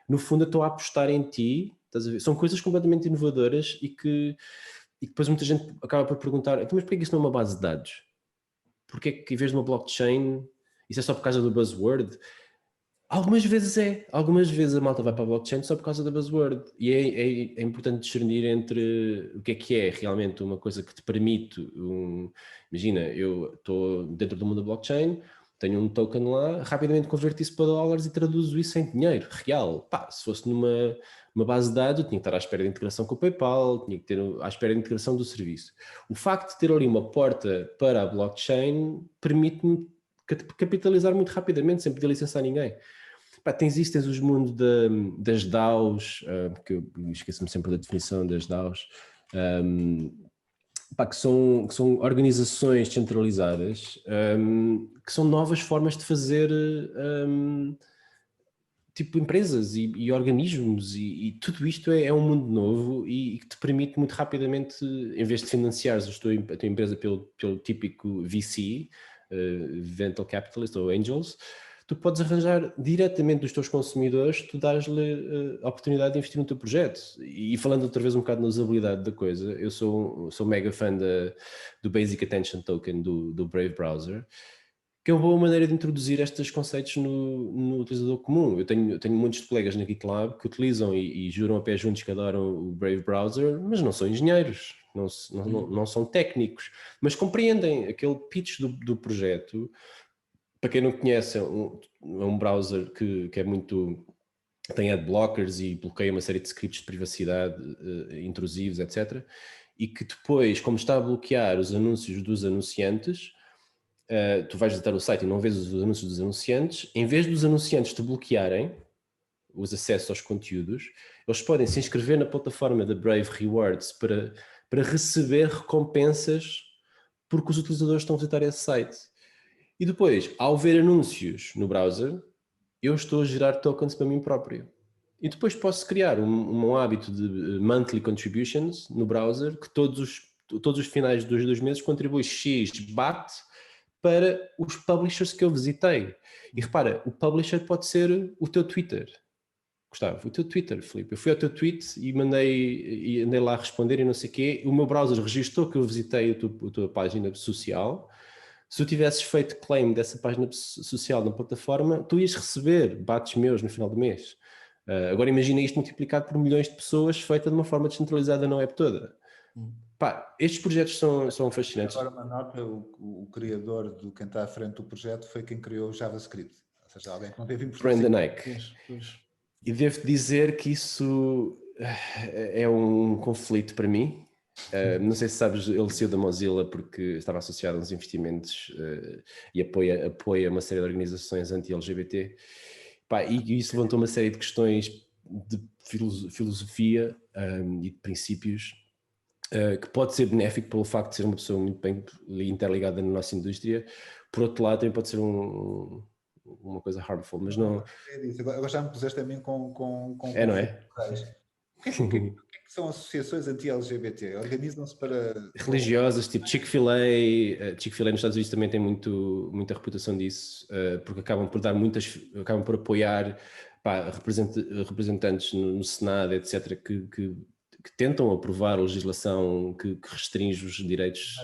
No fundo, eu estou a apostar em ti. Estás a ver? São coisas completamente inovadoras e que depois muita gente acaba por perguntar, então, mas porquê que isso não é uma base de dados? Porquê que em vez de uma blockchain, isso é só por causa do buzzword? Algumas vezes a malta vai para a blockchain só por causa da buzzword, e é importante discernir entre o que é realmente uma coisa que te permite, imagina, eu estou dentro do mundo da blockchain, tenho um token lá, rapidamente converto isso para dólares e traduzo isso em dinheiro real. Pá, se fosse numa base de dados, eu tinha que estar à espera de integração com o PayPal, tinha que ter à espera de integração do serviço. O facto de ter ali uma porta para a blockchain permite-me capitalizar muito rapidamente, sem pedir licença a ninguém. Pá, tens os mundos das DAOs, que eu esqueço-me sempre da definição das DAOs, que são organizações centralizadas, que são novas formas de fazer tipo empresas e organismos e tudo isto é um mundo novo e que te permite muito rapidamente, em vez de financiares a tua empresa pelo típico VC, Venture Capitalist ou Angels, tu podes arranjar diretamente dos teus consumidores, tu dás-lhe a oportunidade de investir no teu projeto. E falando outra vez um bocado na usabilidade da coisa, eu sou mega fã do Basic Attention Token do Brave Browser, que é uma boa maneira de introduzir estes conceitos no utilizador comum. Eu tenho muitos colegas na GitLab que utilizam e juram a pé juntos que adoram o Brave Browser, mas não são engenheiros, não são técnicos, mas compreendem aquele pitch do projeto. Para quem não conhece, é um browser que é muito... tem adblockers e bloqueia uma série de scripts de privacidade intrusivos, etc. E que depois, como está a bloquear os anúncios dos anunciantes, tu vais visitar o site e não vês os anúncios dos anunciantes, em vez dos anunciantes te bloquearem os acessos aos conteúdos, eles podem se inscrever na plataforma da Brave Rewards para receber recompensas porque os utilizadores estão a visitar esse site. E depois, ao ver anúncios no browser, eu estou a gerar tokens para mim próprio. E depois posso criar um hábito de monthly contributions no browser que todos os finais dos 2 meses contribui X BAT para os publishers que eu visitei. E repara, o publisher pode ser o teu Twitter. Gustavo, o teu Twitter, Filipe. Eu fui ao teu tweet e andei lá a responder e não sei o quê. O meu browser registrou que eu visitei a tua página social. Se tu tivesses feito claim dessa página social na plataforma, tu ias receber bates meus no final do mês. Agora imagina isto multiplicado por milhões de pessoas, feita de uma forma descentralizada na web toda. Pá, estes projetos são fascinantes. Agora uma nota, o criador do quem está à frente do projeto foi quem criou o JavaScript. Ou seja, alguém que não teve importância. Brandon Eich. E devo dizer que isso é um conflito para mim. Não sei se sabes, ele saiu da Mozilla porque estava associado a uns investimentos e apoia uma série de organizações anti-LGBT. E isso levantou uma série de questões de filosofia e de princípios que pode ser benéfico pelo facto de ser uma pessoa muito bem interligada na nossa indústria. Por outro lado, também pode ser uma coisa harmful, mas não... Agora já me puseste a mim com não é? O que é que são associações anti-LGBT? Organizam-se para... Religiosas, tipo Chick-fil-A. Chick-fil-A nos Estados Unidos também tem muita reputação disso, porque acabam por apoiar representantes no Senado, etc., que tentam aprovar a legislação que restringe os direitos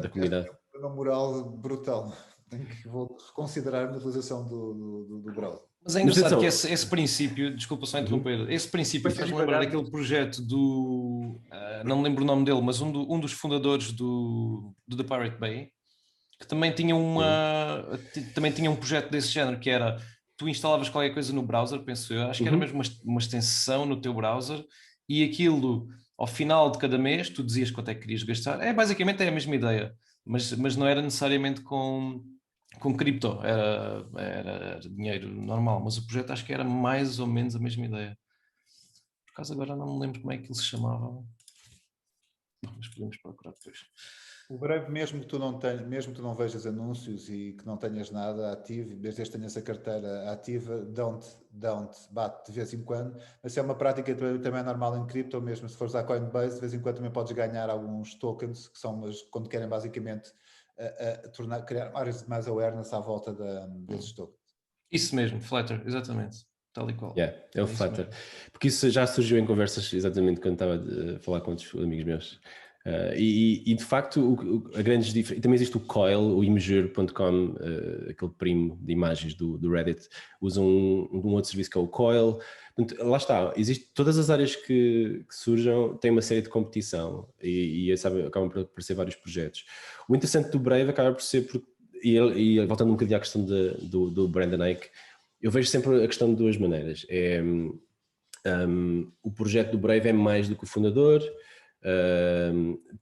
da comunidade. É uma moral brutal. Tenho que reconsiderar a utilização do browser. Mas é engraçado que esse princípio, desculpa só interromper, esse princípio faz-me lembrar daquele projeto do, não me lembro o nome dele, mas um dos fundadores do The Pirate Bay, que também tinha um projeto desse género, que era, tu instalavas qualquer coisa no browser, penso eu, acho que era mesmo uma extensão no teu browser, e aquilo, ao final de cada mês, tu dizias quanto é que querias gastar. Basicamente é a mesma ideia, mas não era necessariamente com cripto, era dinheiro normal, mas o projeto acho que era mais ou menos a mesma ideia. Por acaso agora não me lembro como é que ele se chamava, mas podemos procurar depois. O Brave, mesmo que tu não vejas anúncios e que não tenhas nada ativo, desde que tenhas a carteira ativa, bate de vez em quando, mas é uma prática que também é normal em cripto, mesmo se fores à Coinbase, de vez em quando também podes ganhar alguns tokens, que são quando querem basicamente criar mais awareness à volta desses tokens. Isso mesmo, Flutter, exatamente, tal e qual. É o Flutter, porque isso já surgiu em conversas exatamente quando estava a falar com outros amigos meus. E de facto, a grandes diferenças. Também existe o Coil, o Imgur.com, aquele primo de imagens do Reddit, usam um outro serviço que é o Coil. Portanto, lá está, todas as áreas que surjam têm uma série de competição e acabam por aparecer vários projetos. O interessante do Brave acaba por ser, e voltando um bocadinho à questão do Brandon Eich, eu vejo sempre a questão de duas maneiras. O projeto do Brave é mais do que o fundador.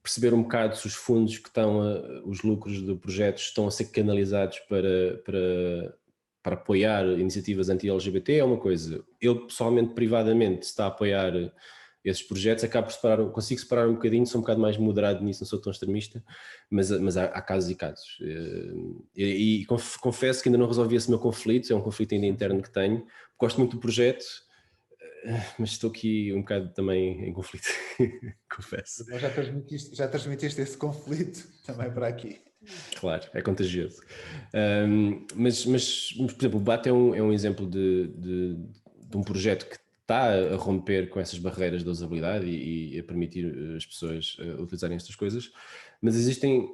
Perceber um bocado se os fundos que estão, os lucros do projeto estão a ser canalizados para apoiar iniciativas anti-LGBT é uma coisa. Eu pessoalmente, privadamente, se está a apoiar esses projetos, consigo separar um bocadinho, sou um bocado mais moderado nisso, não sou tão extremista, mas há casos e casos. E confesso que ainda não resolvi esse meu conflito, é um conflito ainda interno que tenho. Gosto muito do projeto, mas estou aqui um bocado também em conflito, confesso. Já transmitiste esse conflito também para aqui. Claro, é contagioso. Mas, por exemplo, o BAT é um exemplo de um projeto que está a romper com essas barreiras da usabilidade e a permitir as pessoas utilizarem estas coisas, mas existem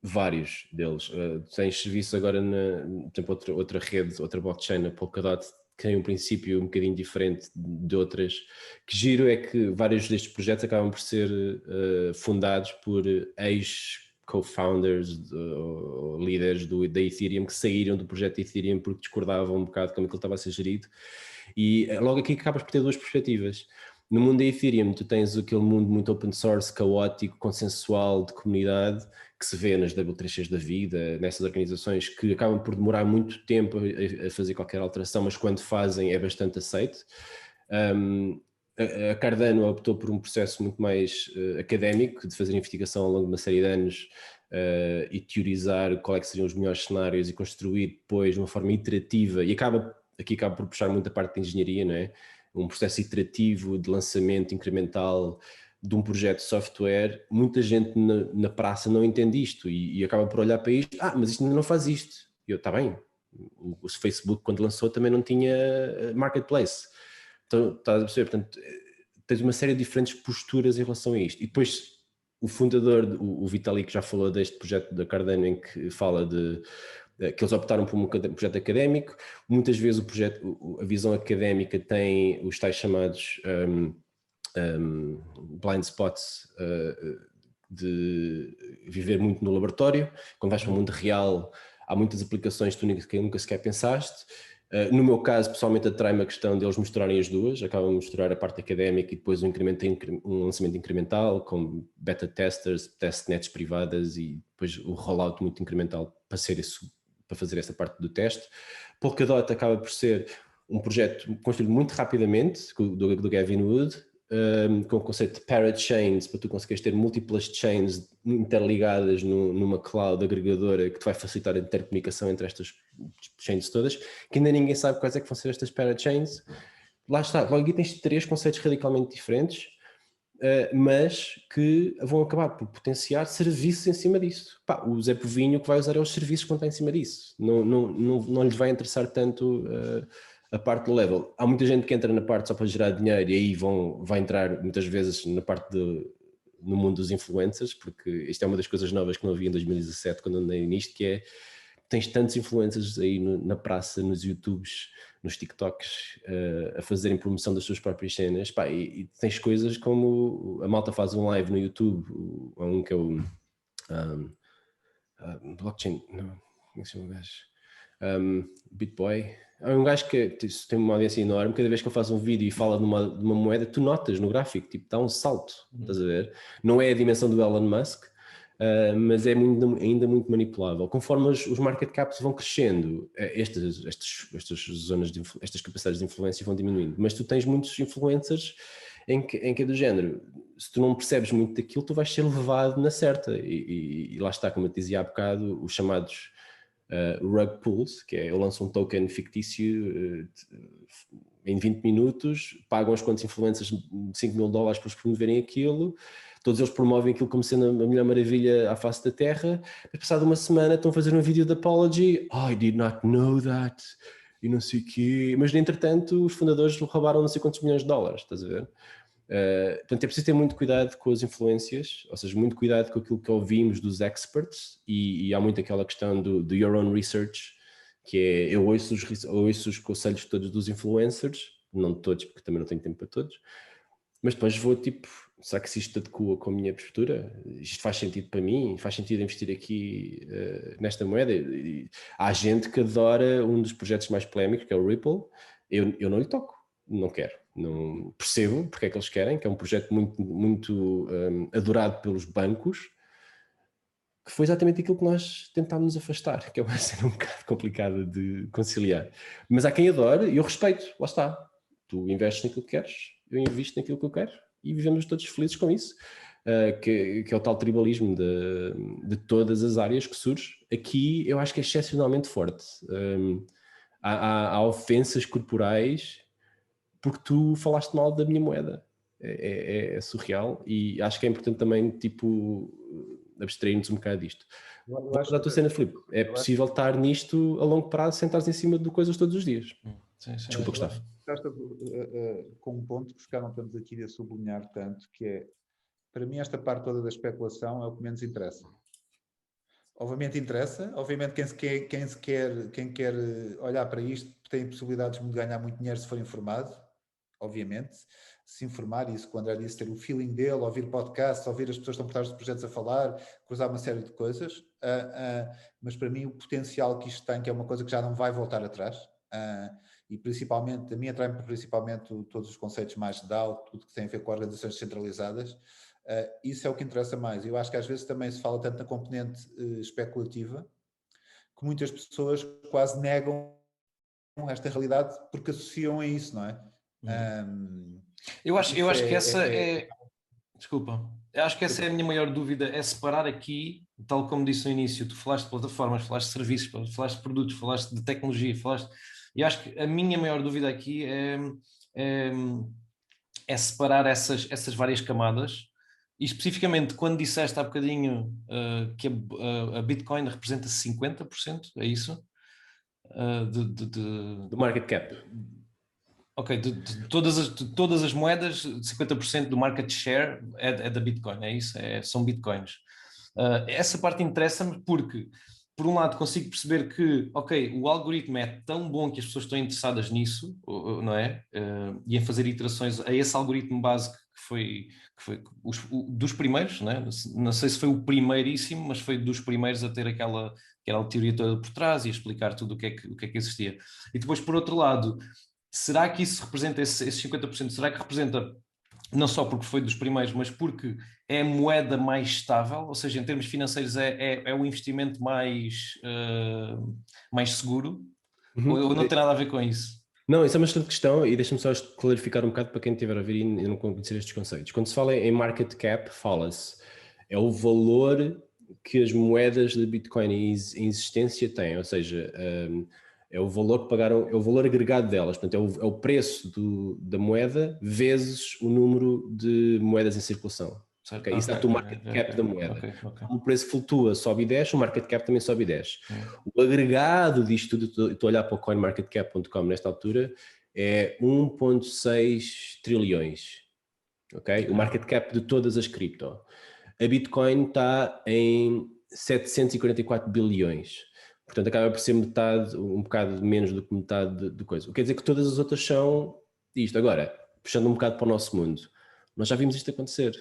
vários deles. Tens serviço agora, por exemplo, outra rede, outra blockchain, a Polkadot, que tem um princípio um bocadinho diferente de outras. Que giro é que vários destes projetos acabam por ser fundados por ex-co-founders ou líderes da Ethereum que saíram do projeto Ethereum porque discordavam um bocado como aquilo estava a ser gerido. E logo aqui acabas por ter duas perspectivas. No mundo da Ethereum, tu tens aquele mundo muito open source, caótico, consensual, de comunidade, que se vê nas W3Cs da vida, nessas organizações que acabam por demorar muito tempo a fazer qualquer alteração, mas quando fazem é bastante aceito. A Cardano optou por um processo muito mais académico, de fazer investigação ao longo de uma série de anos e teorizar qual é que seriam os melhores cenários e construir depois de uma forma iterativa, e aqui acaba por puxar muita parte de engenharia, não é? Um processo iterativo de lançamento incremental de um projeto de software. Muita gente na praça não entende isto e acaba por olhar para isto, mas isto ainda não faz isto. E eu, está bem, o Facebook quando lançou também não tinha marketplace. Então, estás a perceber? Portanto, tens uma série de diferentes posturas em relação a isto. E depois o fundador, o Vitalik, já falou deste projeto da Cardano, em que fala que eles optaram por um projeto académico. Muitas vezes a visão académica tem os tais chamados blind spots, de viver muito no laboratório. Quando vais para o mundo real, há muitas aplicações que tu nunca sequer pensaste. No meu caso, pessoalmente, atrai-me a questão deles misturarem as duas, acabam de misturar a parte académica e depois um lançamento incremental, com beta testers, testnets privadas e depois o rollout muito incremental para fazer essa parte do teste. Polkadot acaba por ser um projeto construído muito rapidamente, do Gavin Wood, com o conceito de parent chains, para tu conseguires ter múltiplas chains interligadas numa cloud agregadora que te vai facilitar a intercomunicação entre estas chains todas, que ainda ninguém sabe quais é que vão ser estas parent chains. Lá está, logo aqui tens 3 conceitos radicalmente diferentes, mas que vão acabar por potenciar serviços em cima disso. O Zé Povinho que vai usar é os serviços que vão estar em cima disso, não lhes vai interessar tanto a parte do level. Há muita gente que entra na parte só para gerar dinheiro e aí vai entrar muitas vezes na parte no mundo dos influencers, porque isto é uma das coisas novas que não havia em 2017 quando andei nisto, que é, tens tantos influencers aí na praça, nos YouTubes, nos TikToks, a fazerem promoção das suas próprias cenas, e tens coisas como a malta faz um live no YouTube, há um que é o blockchain, não, como é que se chama o gajo? BitBoy. Há um gajo que tem uma audiência enorme, cada vez que ele faz um vídeo e fala de uma moeda, tu notas no gráfico, tipo, dá um salto, estás a ver? Não é a dimensão do Elon Musk, mas é ainda muito manipulável. Conforme os market caps vão crescendo, estas zonas estas capacidades de influência vão diminuindo, mas tu tens muitos influencers em que é do género, se tu não percebes muito daquilo, tu vais ser levado na certa, e lá está, como eu te dizia há bocado, os chamados rug pulls, que é eu lanço um token fictício em 20 minutos, pagam uns quantos influencers $5.000 para eles promoverem aquilo, todos eles promovem aquilo como sendo a melhor maravilha à face da terra, mas passado uma semana estão a fazer um vídeo de apology, I did not know that, e não sei o quê, mas entretanto os fundadores roubaram não sei quantos milhões de dólares, estás a ver? Portanto é preciso ter muito cuidado com as influências, ou seja, muito cuidado com aquilo que ouvimos dos experts, e há muito aquela questão do your own research, que é, eu ouço os conselhos todos dos influencers, não de todos porque também não tenho tempo para todos, mas depois vou tipo, será que se isto adequa com a minha postura? Isto faz sentido para mim? Faz sentido investir aqui nesta moeda? Há gente que adora um dos projetos mais polémicos, que é o Ripple. Eu não lhe toco, não quero. Não percebo porque é que eles querem, que é um projeto muito adorado pelos bancos, que foi exatamente aquilo que nós tentámos afastar, que é uma cena um bocado complicada de conciliar. Mas há quem adore e eu respeito, lá está. Tu investes naquilo que queres, eu invisto naquilo que eu quero e vivemos todos felizes com isso, que é o tal tribalismo de todas as áreas que surge. Aqui eu acho que é excepcionalmente forte. Há ofensas corporais porque tu falaste mal da minha moeda. É surreal e acho que é importante também, tipo, abstrair-nos um bocado disto. Vou dar a tua cena, Filipe. É possível estar nisto a longo prazo, sentares em cima de coisas todos os dias. Sim. Desculpa, Gustavo. Estás com um ponto que se calhar não estamos aqui a sublinhar tanto, que é, para mim, esta parte toda da especulação é o que menos interessa. Obviamente interessa, obviamente quem quer olhar para isto tem possibilidades de ganhar muito dinheiro se for informado, obviamente, se informar, isso quando André disse, ter o feeling dele, ouvir podcasts, ouvir as pessoas que estão por trás dos projetos a falar, cruzar uma série de coisas, mas para mim o potencial que isto tem, que é uma coisa que já não vai voltar atrás, e principalmente, a mim atrai-me principalmente todos os conceitos mais de DAO, tudo que tem a ver com organizações descentralizadas, isso é o que interessa mais. Eu acho que às vezes também se fala tanto na componente especulativa, que muitas pessoas quase negam esta realidade porque associam a isso, não é? Eu acho que essa é... Desculpa. Eu acho que essa é a minha maior dúvida, é separar aqui, tal como disse no início, tu falaste de plataformas, falaste de serviços, falaste de produtos, falaste de tecnologia, e acho que a minha maior dúvida aqui é separar essas várias camadas, e especificamente quando disseste há bocadinho que a Bitcoin representa 50%, é isso? Do market cap. Ok, de todas as moedas, 50% do market share é da Bitcoin, é isso? São Bitcoins. Essa parte interessa-me porque, por um lado, consigo perceber que, ok, o algoritmo é tão bom que as pessoas estão interessadas nisso, não é? E em fazer iterações a esse algoritmo básico que foi dos primeiros, não é? Não sei se foi o primeiríssimo, mas foi dos primeiros a ter aquela teoria toda por trás e a explicar tudo o que é que existia. E depois, por outro lado, será que isso representa, esses 50%, será que representa não só porque foi dos primeiros, mas porque é a moeda mais estável, ou seja, em termos financeiros é o investimento mais seguro, ou não tem nada a ver com isso? Não, isso é uma excelente questão e deixa-me só clarificar um bocado para quem estiver a ver e não conhecer estes conceitos. Quando se fala em market cap, fala-se, é o valor que as moedas de Bitcoin em existência têm, ou seja, é o valor que pagaram, é o valor agregado delas, portanto é o preço da moeda vezes o número de moedas em circulação. Okay? Isso dá-te o market cap da moeda. O preço flutua, sobe e desce, o market cap também sobe e desce. O agregado disto tudo, estou a olhar para o coinmarketcap.com nesta altura, é 1,6 trilhões. Okay? O market cap de todas as cripto. A Bitcoin está em 744 bilhões. Portanto, acaba por ser metade, um bocado menos do que metade de coisa. O que quer dizer que todas as outras são isto. Agora, puxando um bocado para o nosso mundo, nós já vimos isto acontecer.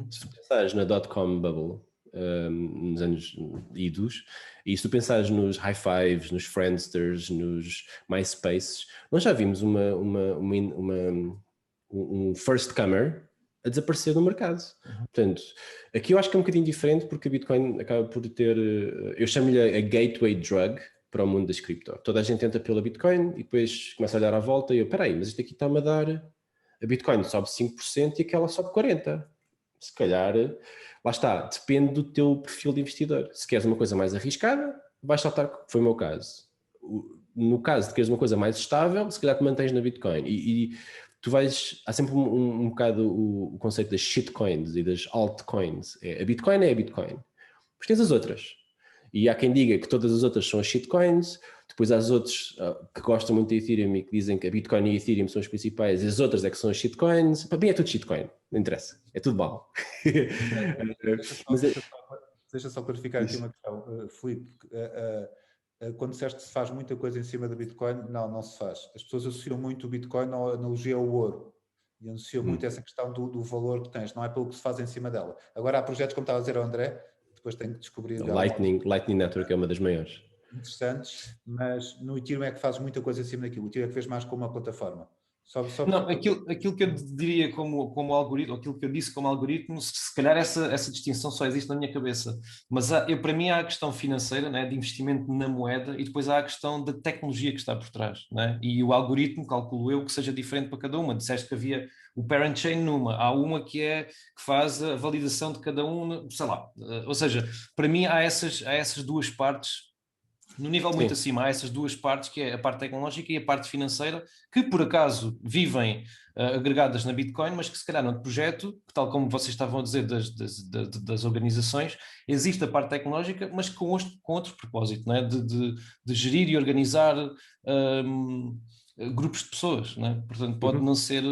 Se tu pensares na dot-com bubble, nos anos idos, e se tu pensares nos high fives, nos Friendsters, nos MySpaces, nós já vimos um first comer a desaparecer do mercado. Portanto, aqui eu acho que é um bocadinho diferente porque a Bitcoin acaba por ter, eu chamo-lhe a gateway drug para o mundo das cripto. Toda a gente entra pela Bitcoin e depois começa a olhar à volta e eu, peraí, mas isto aqui está-me a dar, a Bitcoin sobe 5% e aquela sobe 40%. Se calhar, lá está, depende do teu perfil de investidor. Se queres uma coisa mais arriscada, vais saltar, que foi o meu caso. No caso de queres uma coisa mais estável, se calhar te mantens na Bitcoin. E tu vais, há sempre um bocado o conceito das shitcoins e das altcoins. A Bitcoin é a Bitcoin. Depois tens as outras. E há quem diga que todas as outras são as shitcoins, depois há os outros que gostam muito de Ethereum e que dizem que a Bitcoin e a Ethereum são as principais, e as outras é que são as shitcoins. Para mim é tudo shitcoin, não interessa, é tudo mal. Deixa só clarificar aqui uma questão, Filipe. Quando disseste que se faz muita coisa em cima da Bitcoin, não se faz. As pessoas associam muito o Bitcoin à analogia ao ouro e associam muito essa questão do valor que tens, não é pelo que se faz em cima dela. Agora há projetos, como estava a dizer o André, depois tem que descobrir... Lightning Network é uma das maiores. Interessantes, mas no Ethereum é que fazes muita coisa em cima daquilo. O Ethereum é que fez mais como uma plataforma. Não, aquilo que eu diria como algoritmo, aquilo que eu disse como algoritmo, se calhar essa distinção só existe na minha cabeça. Mas para mim há a questão financeira, né, de investimento na moeda, e depois há a questão da tecnologia que está por trás. Né? E o algoritmo, calculo eu, que seja diferente para cada uma. Disseste que havia o parent chain numa, há uma que faz a validação de cada um, sei lá. Ou seja, para mim há essas duas partes. No nível muito acima, há essas duas partes, que é a parte tecnológica e a parte financeira, que por acaso vivem agregadas na Bitcoin, mas que se calhar no projeto, que tal como vocês estavam a dizer das organizações, existe a parte tecnológica, mas com outro propósito, não é? de gerir e organizar grupos de pessoas, não é? Portanto pode não ser,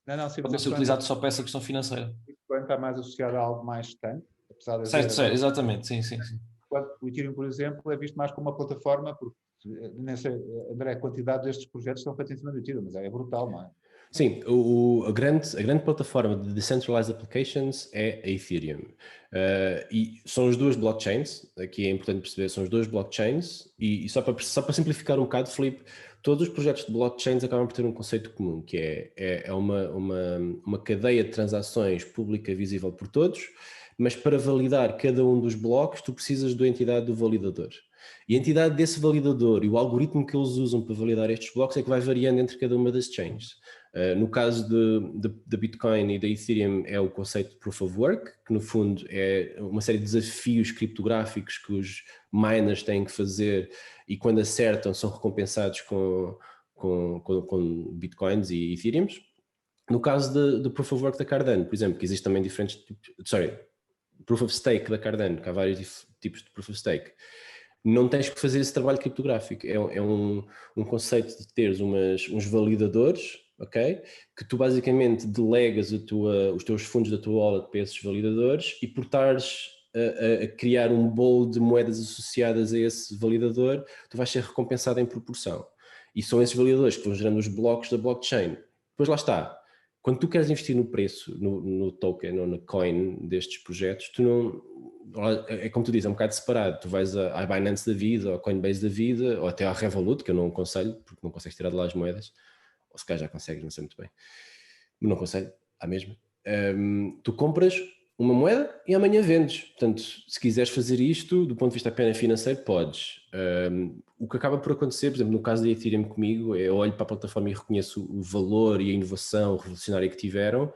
pode não ser utilizado só para essa questão financeira. O Bitcoin está mais associado a algo mais estanque, apesar de certo, exatamente, sim. O Ethereum, por exemplo, é visto mais como uma plataforma, porque nem sei, André, a quantidade destes projetos são feitos em cima do Ethereum, mas é brutal, não é? Sim, a grande plataforma de Decentralized Applications é a Ethereum. E são as duas blockchains, aqui é importante perceber, são as duas blockchains, e só para simplificar um bocado, Filipe, todos os projetos de blockchains acabam por ter um conceito comum, que é uma cadeia de transações pública visível por todos, mas para validar cada um dos blocos tu precisas da entidade do validador. E a entidade desse validador e o algoritmo que eles usam para validar estes blocos é que vai variando entre cada uma das chains. No caso da Bitcoin e da Ethereum é o conceito de Proof of Work, que no fundo é uma série de desafios criptográficos que os miners têm que fazer e quando acertam são recompensados com Bitcoins e Ethereums. No caso do Proof of Work da Cardano, por exemplo, que existe também diferentes tipos... Proof of Stake da Cardano, que há vários tipos de Proof of Stake. não tens que fazer esse trabalho criptográfico. É um conceito de teres uns validadores, ok? Que tu basicamente delegas os teus fundos da tua wallet para esses validadores e por estares a criar um bolo de moedas associadas a esse validador, tu vais ser recompensado em proporção. E são esses validadores que vão gerando os blocos da blockchain. Depois lá está. Quando tu queres investir no preço, no token ou na coin destes projetos, tu não... É como tu dizes, é um bocado separado. Tu vais à Binance da vida, ou à Coinbase da vida, ou até à Revolut, que eu não aconselho, porque não consegues tirar de lá as moedas. Ou se calhar já consegues, não sei muito bem. Mas não aconselho, à mesma. Tu compras uma moeda e amanhã vendes. Portanto, se quiseres fazer isto, do ponto de vista apenas financeiro, podes. O que acaba por acontecer, por exemplo, no caso da Ethereum comigo, eu olho para a plataforma e reconheço o valor e a inovação revolucionária que tiveram.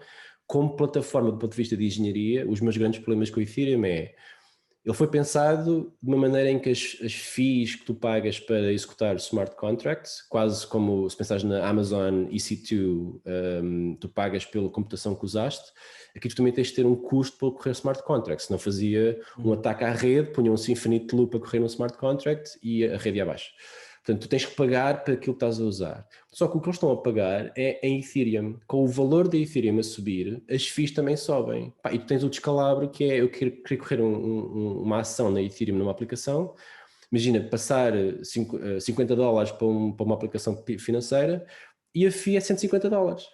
Como plataforma, do ponto de vista de engenharia, os meus grandes problemas com o Ethereum ele foi pensado de uma maneira em que as fees que tu pagas para executar smart contracts, quase como se pensares na Amazon EC2, tu pagas pela computação que usaste, aqui tu também tens de ter um custo para correr smart contracts, senão fazia um ataque à rede, punha um infinite loop a correr no smart contract e a rede ia abaixo. Portanto, tu tens que pagar para aquilo que estás a usar. Só que o que eles estão a pagar é em Ethereum. Com o valor da Ethereum a subir, as fees também sobem. E tu tens o descalabro que é, eu queria correr uma ação na Ethereum numa aplicação, imagina, passar $50 para uma aplicação financeira e a fee é $150.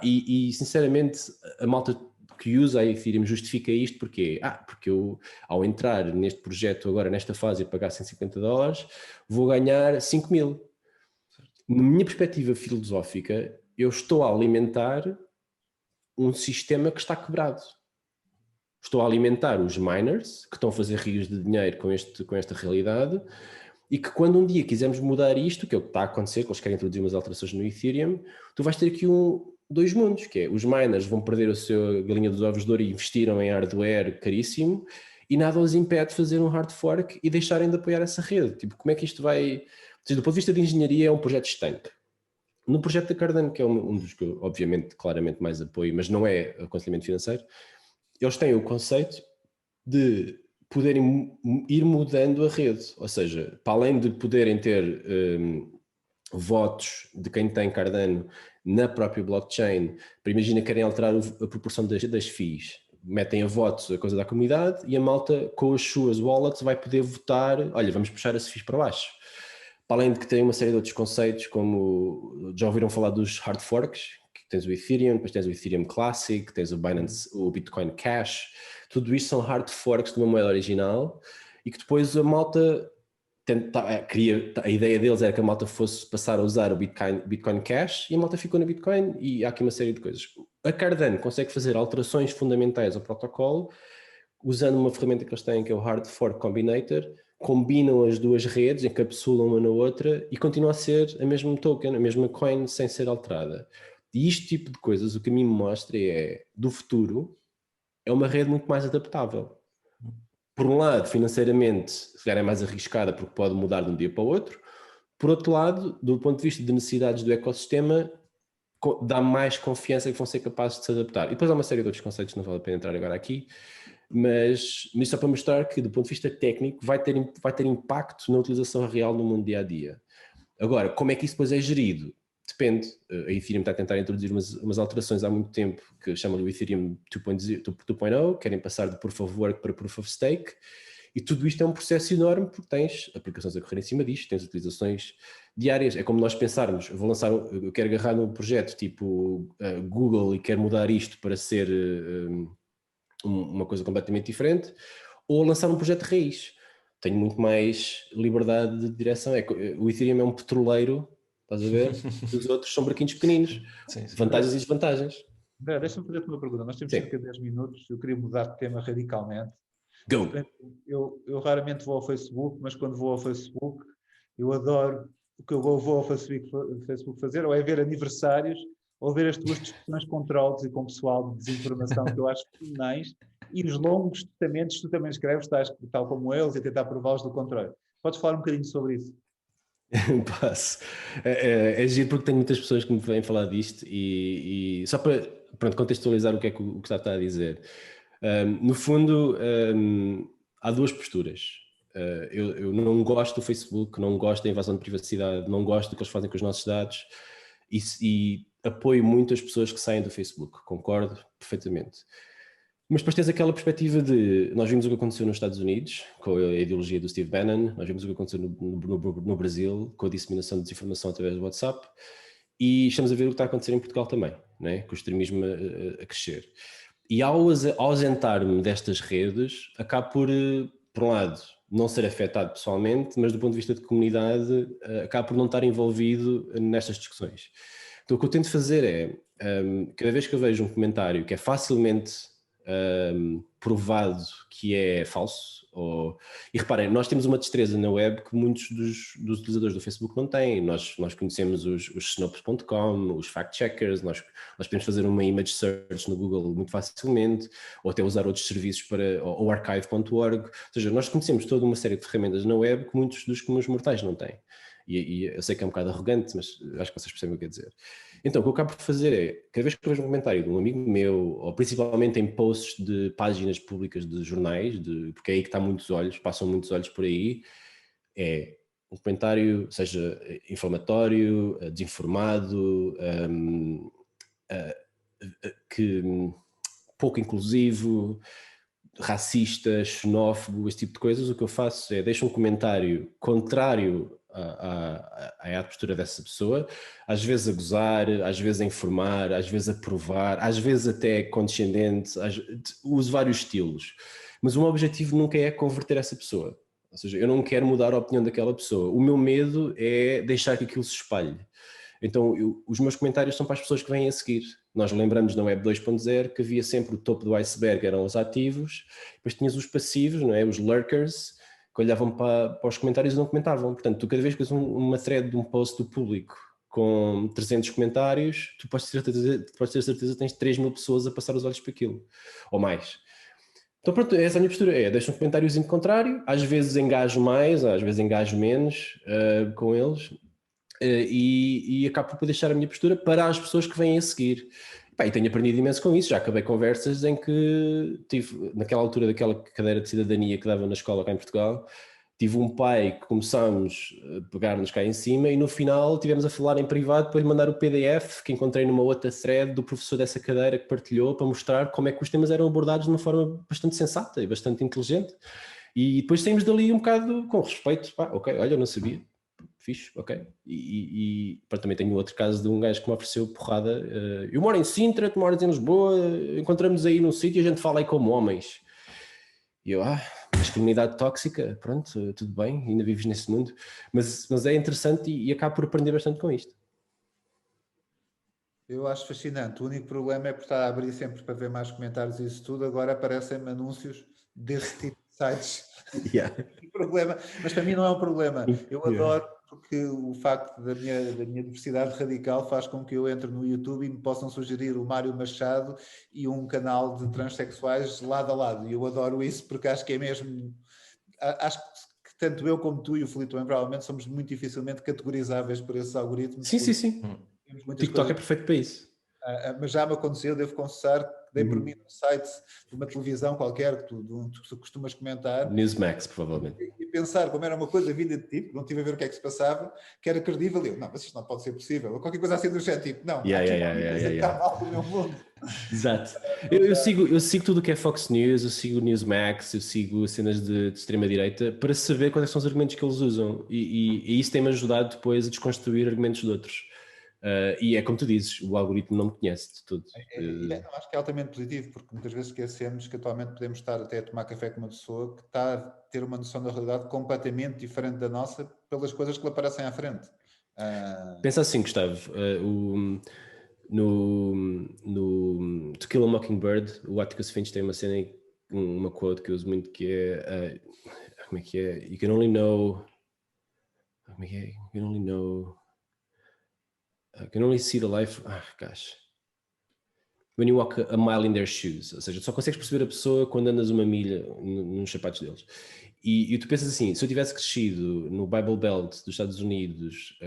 E sinceramente, a malta que usa a Ethereum justifica isto porque eu, ao entrar neste projeto agora, nesta fase, e pagar $150, vou ganhar 5.000. Na minha perspectiva filosófica, eu estou a alimentar um sistema que está quebrado. Estou a alimentar os miners, que estão a fazer rios de dinheiro com esta realidade, e que quando um dia quisermos mudar isto, que é o que está a acontecer, que eles querem introduzir umas alterações no Ethereum, tu vais ter aqui dois mundos, que é os miners vão perder a sua galinha dos ovos de ouro e investiram em hardware caríssimo e nada os impede de fazer um hard fork e deixarem de apoiar essa rede. Tipo, como é que isto vai... Ou seja, do ponto de vista de engenharia é um projeto estanque. No projeto da Cardano, que é um dos que eu obviamente claramente mais apoio, mas não é aconselhamento financeiro, eles têm o conceito de poderem ir mudando a rede, ou seja, para além de poderem ter votos de quem tem Cardano na própria blockchain, para imagina que querem alterar a proporção das fees, metem a votos a coisa da comunidade e a malta com as suas wallets vai poder votar, olha, vamos puxar as fees para baixo. Para além de que tem uma série de outros conceitos, como já ouviram falar dos hard forks, que tens o Ethereum, depois tens o Ethereum Classic, tens o Binance, o Bitcoin Cash, tudo isto são hard forks de uma moeda original e que depois a malta a ideia deles era que a malta fosse passar a usar o Bitcoin Cash e a malta ficou no Bitcoin e há aqui uma série de coisas. A Cardano consegue fazer alterações fundamentais ao protocolo usando uma ferramenta que eles têm que é o Hard Fork Combinator, combinam as duas redes, encapsulam uma na outra e continua a ser a mesma token, a mesma coin sem ser alterada. E este tipo de coisas, o que a mim me mostra é, do futuro, é uma rede muito mais adaptável. Por um lado, financeiramente, se calhar é mais arriscada porque pode mudar de um dia para o outro. Por outro lado, do ponto de vista de necessidades do ecossistema, dá mais confiança que vão ser capazes de se adaptar. E depois há uma série de outros conceitos, não vale a pena entrar agora aqui, mas só para mostrar que, do ponto de vista técnico, vai ter impacto na utilização real no mundo dia a dia. Agora, como é que isso depois é gerido? Depende. A Ethereum está a tentar introduzir umas alterações há muito tempo que chamam de Ethereum 2.0, querem passar de Proof of Work para Proof of Stake, e tudo isto é um processo enorme porque tens aplicações a correr em cima disto, tens utilizações diárias. É como nós pensarmos, eu quero agarrar num projeto tipo Google e quero mudar isto para ser uma coisa completamente diferente, ou lançar um projeto de raiz. Tenho muito mais liberdade de direção. O Ethereum é um petroleiro, estás a ver? Os outros são barquinhos pequeninos. Sim. Vantagens e desvantagens. André, deixa-me fazer-te uma pergunta. Nós temos cerca de 10 minutos. Eu queria mudar de tema radicalmente. Go! Eu raramente vou ao Facebook, mas quando vou ao Facebook, eu adoro o que eu vou ao Facebook fazer, ou é ver aniversários, ou ver as tuas discussões com trolls e com pessoal de desinformação que eu acho fenomenais, e os longos testamentos que tu também escreves, tal como eles, e tentar prová-los do contrário. Podes falar um bocadinho sobre isso? Posso. É giro porque tenho muitas pessoas que me vêm falar disto e só para contextualizar o que é que está a dizer. No fundo, há duas posturas. Eu não gosto do Facebook, não gosto da invasão de privacidade, não gosto do que eles fazem com os nossos dados e apoio muito as pessoas que saem do Facebook, concordo perfeitamente. Mas depois tens aquela perspectiva de, nós vimos o que aconteceu nos Estados Unidos, com a ideologia do Steve Bannon, nós vimos o que aconteceu no Brasil, com a disseminação de desinformação através do WhatsApp, e estamos a ver o que está a acontecer em Portugal também, né? Com o extremismo a crescer. E ao ausentar-me destas redes, acabo por um lado, não ser afetado pessoalmente, mas do ponto de vista de comunidade, acabo por não estar envolvido nestas discussões. Então o que eu tento fazer é, cada vez que eu vejo um comentário que é facilmente provado que é falso, e reparem, nós temos uma destreza na web que muitos dos utilizadores do Facebook não têm. Nós conhecemos os snopes.com, os fact-checkers, nós podemos fazer uma image search no Google muito facilmente, ou até usar outros serviços ou archive.org, ou seja, nós conhecemos toda uma série de ferramentas na web que muitos dos comuns mortais não têm. E eu sei que é um bocado arrogante, mas acho que vocês percebem o que eu quero dizer. Então, o que eu acabo por fazer é, cada vez que eu vejo um comentário de um amigo meu, ou principalmente em posts de páginas públicas de jornais, porque é aí que passam muitos olhos por aí, é um comentário, seja inflamatório, desinformado, pouco inclusivo, racista, xenófobo, esse tipo de coisas. O que eu faço é deixo um comentário contrário à postura dessa pessoa, às vezes a gozar, às vezes a informar, às vezes a provar, às vezes até condescendente, uso vários estilos, mas o meu objetivo nunca é converter essa pessoa, ou seja, eu não quero mudar a opinião daquela pessoa, o meu medo é deixar que aquilo se espalhe. Então os meus comentários são para as pessoas que vêm a seguir. Nós lembramos na Web 2.0 que havia sempre o topo do iceberg, eram os ativos, depois tinhas os passivos, não é? Os lurkers, que olhavam para os comentários e não comentavam. Portanto, tu cada vez que fazes uma thread de um post do público com 300 comentários, tu podes ter certeza que tens 3.000 pessoas a passar os olhos para aquilo, ou mais. Então pronto, essa é a minha postura, deixo um comentáriozinho contrário, às vezes engajo mais, às vezes engajo menos com eles, e acabo por deixar a minha postura para as pessoas que vêm a seguir. E tenho aprendido imenso com isso, já acabei conversas em que tive, naquela altura daquela cadeira de cidadania que dava na escola cá em Portugal, tive um pai que começámos a pegar-nos cá em cima e no final tivemos a falar em privado para lhe mandar o PDF que encontrei numa outra thread do professor dessa cadeira que partilhou para mostrar como é que os temas eram abordados de uma forma bastante sensata e bastante inteligente. E depois saímos dali um bocado com respeito, ok, olha, eu não sabia. Fixe, ok. E também tenho outro caso de um gajo que me ofereceu porrada. Eu moro em Sintra, tu moras em Lisboa, encontramos aí num sítio e a gente fala aí como homens. E eu, masculinidade tóxica, pronto, tudo bem, ainda vives nesse mundo. Mas é interessante e acabo por aprender bastante com isto. Eu acho fascinante. O único problema é por estar a abrir sempre para ver mais comentários e isso tudo. Agora aparecem-me anúncios desse tipo de sites. Yeah. Problema, mas para mim não é um problema. Eu adoro porque o facto da minha diversidade radical faz com que eu entre no YouTube e me possam sugerir o Mário Machado e um canal de transexuais lado a lado. E eu adoro isso porque acho que é mesmo... Acho que tanto eu como tu e o Filipe também provavelmente somos muito dificilmente categorizáveis por esses algoritmos. Sim. O TikTok é perfeito para isso. Mas já me aconteceu, devo confessar, que dei por mim no site de uma televisão qualquer que tu costumas comentar. Newsmax, provavelmente. E pensar como era uma coisa vinda de tipo, não tive a ver o que é que se passava, que era credível. Eu, não, mas isto não pode ser possível. Ou qualquer coisa assim do género, tipo, não, está mal do meu mundo. Exato. Eu sigo tudo o que é Fox News, eu sigo o Newsmax, eu sigo cenas de extrema-direita para saber quais são os argumentos que eles usam. E isso tem-me ajudado depois a desconstruir argumentos de outros. E é como tu dizes, o algoritmo não me conhece de tudo. Acho que é altamente positivo, porque muitas vezes esquecemos que atualmente podemos estar até a tomar café com uma pessoa que está a ter uma noção da realidade completamente diferente da nossa pelas coisas que lhe aparecem à frente. Pensa assim, Gustavo, no To Kill a Mockingbird, o Atticus Finch tem uma cena, uma quote que eu uso muito, que é como é que é? You can only know... Como é que é? You can only know... I can only see the life... gosh. When you walk a mile in their shoes. Ou seja, tu só consegues perceber a pessoa quando andas uma milha nos sapatos deles. E tu pensas assim, se eu tivesse crescido no Bible Belt dos Estados Unidos,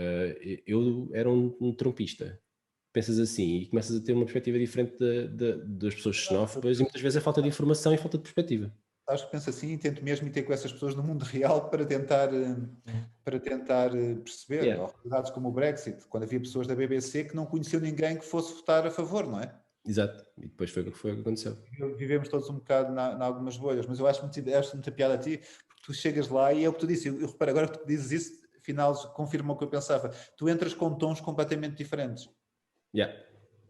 eu era um trumpista. Pensas assim e começas a ter uma perspectiva diferente das pessoas xenófobas e muitas vezes é falta de informação e falta de perspectiva. acho que penso assim e tento mesmo ir ter com essas pessoas no mundo real para tentar perceber. Yeah. Ou realidades como o Brexit, quando havia pessoas da BBC que não conheciam ninguém que fosse votar a favor, não é? Exato, e depois foi o que aconteceu. Vivemos todos um bocado em algumas bolhas, mas eu acho muita piada a ti, porque tu chegas lá e é o que tu disse. Eu reparo, agora que tu dizes isso, afinal confirma o que eu pensava. Tu entras com tons completamente diferentes. Yeah.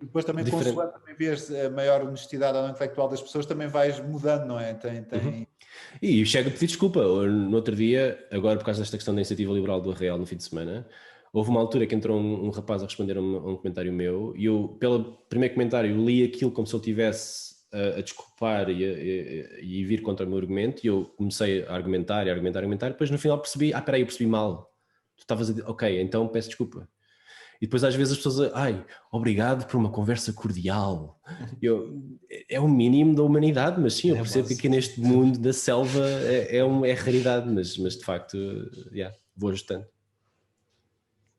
E depois também, Diferente. consoante também vês a maior honestidade ou intelectual das pessoas, também vais mudando, não é? E chego a pedir desculpa. No outro dia, agora por causa desta questão da iniciativa liberal do Arraial no fim de semana, houve uma altura que entrou um rapaz a responder a um comentário meu e eu, pelo primeiro comentário, li aquilo como se ele tivesse a desculpar e vir contra o meu argumento e eu comecei a argumentar, depois no final percebi, espera aí, eu percebi mal. Tu estavas a dizer, ok, então peço desculpa. E depois às vezes as pessoas obrigado por uma conversa cordial. É o mínimo da humanidade, mas sim, eu percebo que aqui neste mundo da selva é raridade, mas de facto, vou ajustando.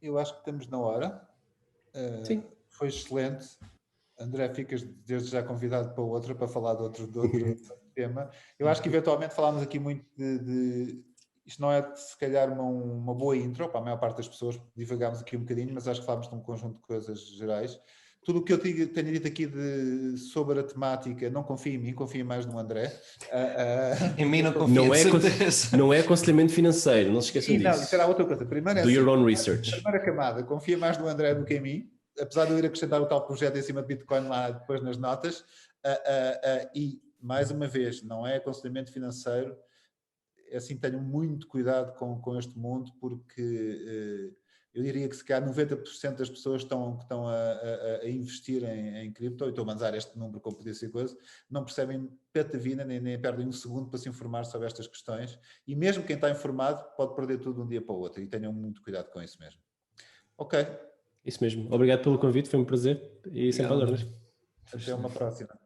Eu acho que estamos na hora. Sim. Foi excelente. André, ficas desde já convidado para outra, para falar de outro tema. Eu acho que eventualmente falámos aqui muito isto não é se calhar uma boa intro para a maior parte das pessoas, divagámos aqui um bocadinho, mas acho que falámos de um conjunto de coisas gerais. Tudo o que eu tenho dito aqui sobre a temática, não confio em mim, confio mais no André. Em mim não confio, não é aconselhamento financeiro, não se esqueçam disso. Não, isso era outra coisa. Primeiro Do your own research. A primeira camada, confia mais no André do que em mim, apesar de eu ir acrescentar o tal projeto em cima de Bitcoin lá depois nas notas. E, mais uma vez, não é aconselhamento financeiro. Assim, tenham muito cuidado com este mundo, porque eu diria que se calhar 90% das pessoas que estão a investir em cripto, e estou a mandar este número como podia ser coisa, não percebem patavina, nem perdem um segundo para se informar sobre estas questões, e mesmo quem está informado pode perder tudo de um dia para o outro, e tenham muito cuidado com isso mesmo. Ok. Isso mesmo. Obrigado pelo convite, foi um prazer e sempre às ordens. Até uma próxima.